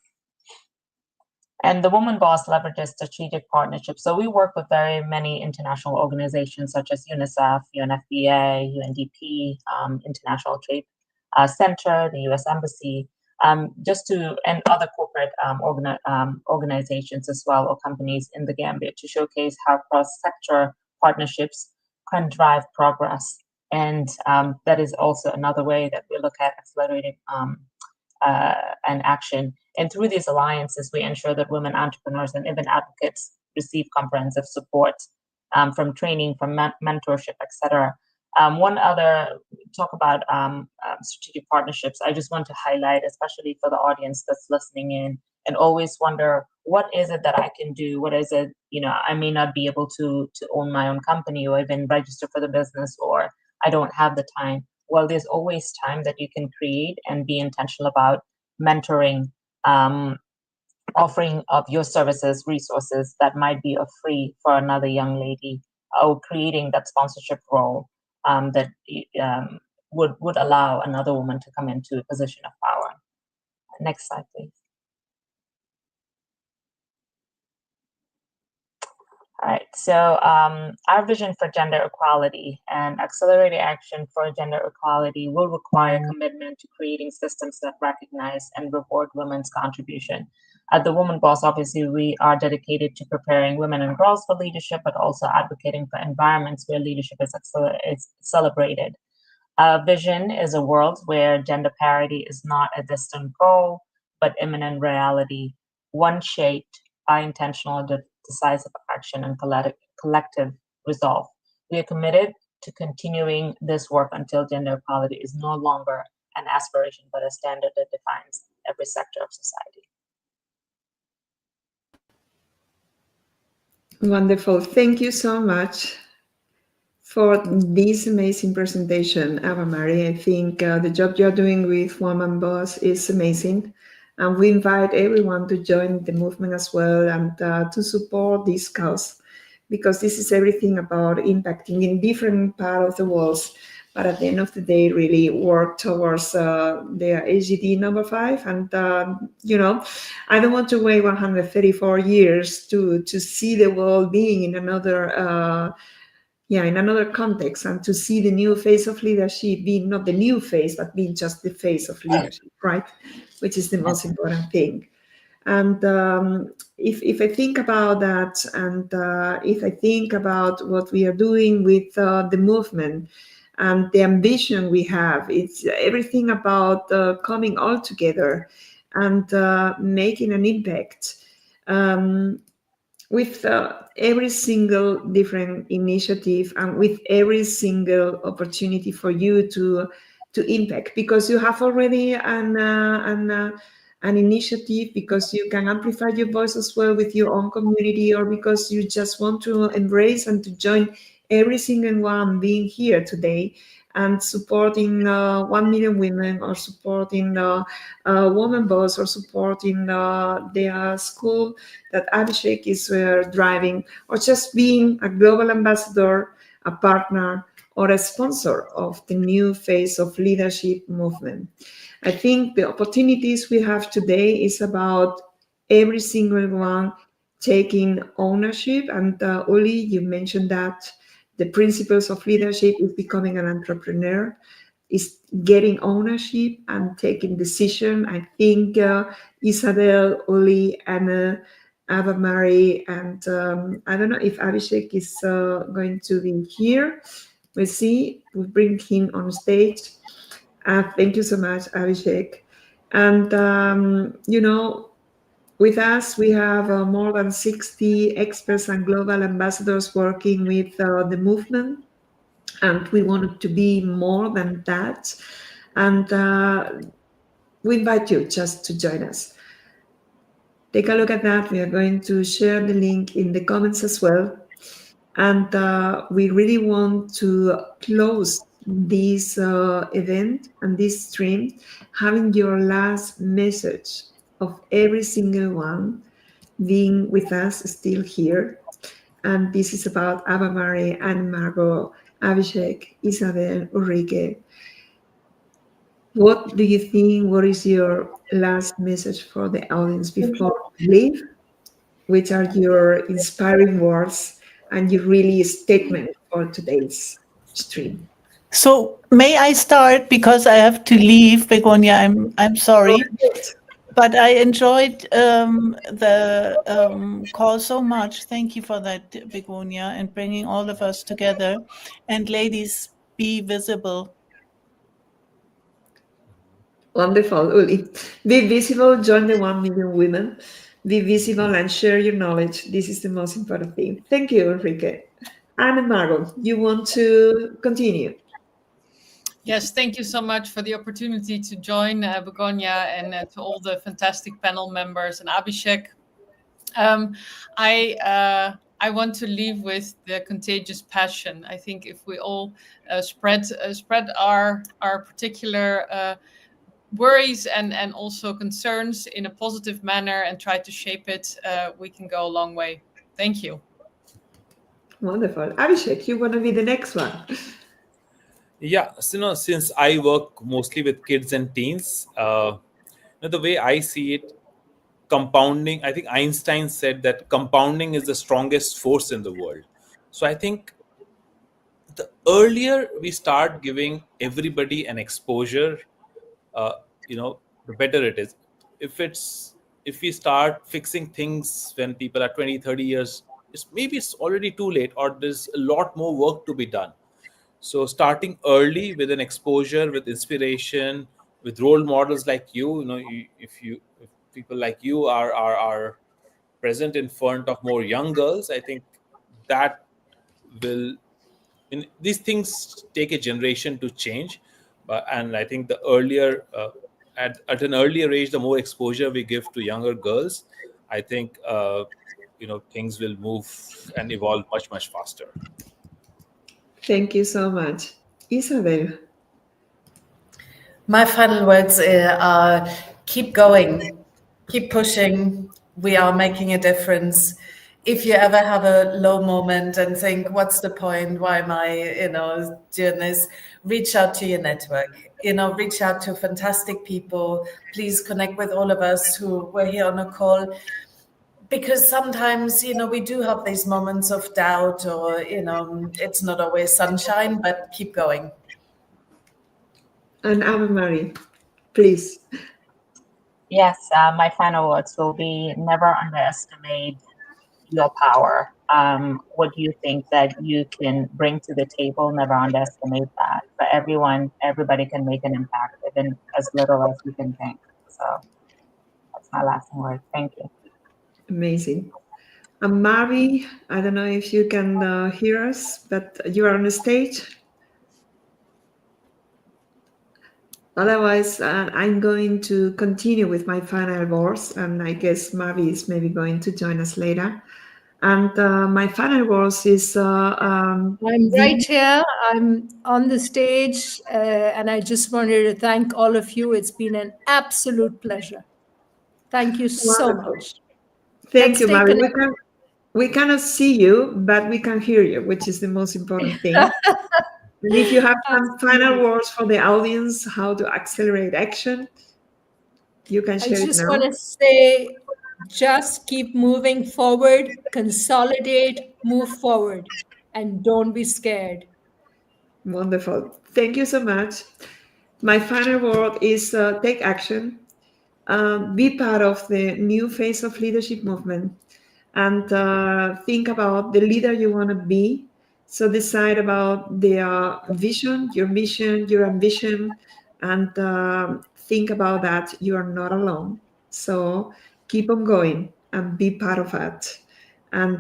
And the Woman Boss leverages strategic partnerships. So we work with very many international organizations such as UNICEF, UNFPA, UNDP, International Trade Center, the US Embassy, and other corporate organizations as well, or companies in the Gambia, to showcase how cross-sector partnerships can drive progress. And that is also another way that we look at accelerating and action. And through these alliances, we ensure that women entrepreneurs and even advocates receive comprehensive support from training, from mentorship, etc. One other talk about strategic partnerships, I just want to highlight, especially for the audience that's listening in and always wonder, what is it that I can do? What is it, I may not be able to own my own company or even register for the business, or I don't have the time. Well, there's always time that you can create and be intentional about mentoring, offering of your services, resources that might be free for another young lady, or creating that sponsorship role that would allow another woman to come into a position of power. Next slide, please. All right, so our vision for gender equality and accelerated action for gender equality will require commitment to creating systems that recognize and reward women's contribution. At the Woman Boss, obviously, we are dedicated to preparing women and girls for leadership, but also advocating for environments where leadership is celebrated. Our vision is a world where gender parity is not a distant goal, but imminent reality, one shaped by intentional decisive action and collective resolve. We are committed to continuing this work until gender equality is no longer an aspiration, but a standard that defines every sector of society. Wonderful. Thank you so much for this amazing presentation, Ava Marie. I think the job you're doing with Woman Boss is amazing. And we invite everyone to join the movement as well, and to support this cause, because this is everything about impacting in different parts of the world. But at the end of the day, really work towards the SDG number 5. And, I don't want to wait 134 years to see the world being in another in another context, and to see the new face of leadership being not the new face, but being just the face of leadership, right? Which is the most important thing. And if I think about that, and if I think about what we are doing with the movement and the ambition we have, it's everything about coming all together and making an impact. With every single different initiative and with every single opportunity for you to impact, because you have already an initiative, because you can amplify your voice as well with your own community, or because you just want to embrace and to join every single one being here today and supporting 1 million women, or supporting Woman Boss, or supporting the school that Abhishek is driving, or just being a global ambassador, a partner, or a sponsor of the new phase of leadership movement. I think the opportunities we have today is about every single one taking ownership. And Uli, you mentioned that the principles of leadership is becoming an entrepreneur, is getting ownership and taking decision. I think Isabel, Uli, Anna, Ava Marie, and I don't know if Abhishek is going to be here. We'll see. We'll bring him on stage. Thank you so much, Abhishek. And, with us, we have more than 60 experts and global ambassadors working with the movement. And we wanted to be more than that. And we invite you just to join us. Take a look at that. We are going to share the link in the comments as well. And we really want to close this event and this stream having your last message of every single one being with us still here. And this is about Ava Marie and Margo, Abhishek, Isabel, Ulrike. What do you think? What is your last message for the audience before we leave? Which are your inspiring words and your really statement for today's stream? So may I start, because I have to leave, Begonia? I'm sorry, but I enjoyed the call so much. Thank you for that, Begonia, and bringing all of us together. And ladies, be visible. Wonderful, Uli. Be visible, join the 1 million women. Be visible and share your knowledge. This is the most important thing. Thank you, Ulrike. And Margo, you want to continue? Yes, thank you so much for the opportunity to join Begonia, and to all the fantastic panel members and Abhishek. I want to leave with the contagious passion. I think if we all spread our particular worries and also concerns in a positive manner and try to shape it, we can go a long way. Thank you. Wonderful. Abhishek, you want to be the next one? Yeah, so, since I work mostly with kids and teens, the way I see it, compounding, I think Einstein said that compounding is the strongest force in the world. So I think the earlier we start giving everybody an exposure, the better it is. If we start fixing things when people are 20, 30 years, maybe it's already too late, or there's a lot more work to be done. So starting early with an exposure, with inspiration, with role models like you, if people like you are present in front of more young girls, I think that will, these things take a generation to change. And I think the earlier, at an earlier age, the more exposure we give to younger girls, I think things will move and evolve much, much faster. Thank you so much. Isabel. My final words are keep going, keep pushing. We are making a difference. If you ever have a low moment and think, what's the point? Why am I, doing this? Reach out to your network, reach out to fantastic people. Please connect with all of us who were here on a call. Because sometimes, we do have these moments of doubt, or, it's not always sunshine, but keep going. And Ava Marie, please. Yes, my final words will be never underestimate your power. What you think that you can bring to the table, never underestimate that. But everybody can make an impact, even as little as you can think. So that's my last word. Thank you. Amazing. And Marie, I don't know if you can hear us, but you are on the stage. Otherwise, I'm going to continue with my final words, and I guess Marie is maybe going to join us later. And my final words is... I'm right here. I'm on the stage, and I just wanted to thank all of you. It's been an absolute pleasure. Thank you so much. Thank you, Marie. We cannot see you, but we can hear you, which is the most important thing. And if you have some final words for the audience, how to accelerate action, you can share I it just now. want to say, just keep moving forward, consolidate, move forward, and don't be scared. Wonderful. Thank you so much. My final word is take action. Be part of the new phase of leadership movement, and think about the leader you want to be. So decide about their vision, your mission, your ambition, and think about that you are not alone. So keep on going and be part of it. And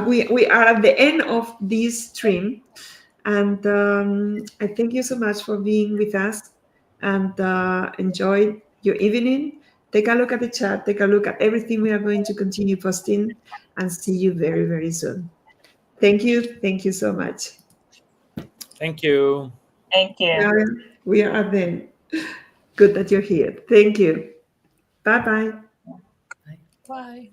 we are at the end of this stream. And I thank you so much for being with us, and enjoy your evening. Take a look at the chat, take a look at everything we are going to continue posting, and see you very, very soon. Thank you. Thank you so much. Thank you. Thank you. We are at the end. Good that you're here. Thank you. Bye-bye. Bye.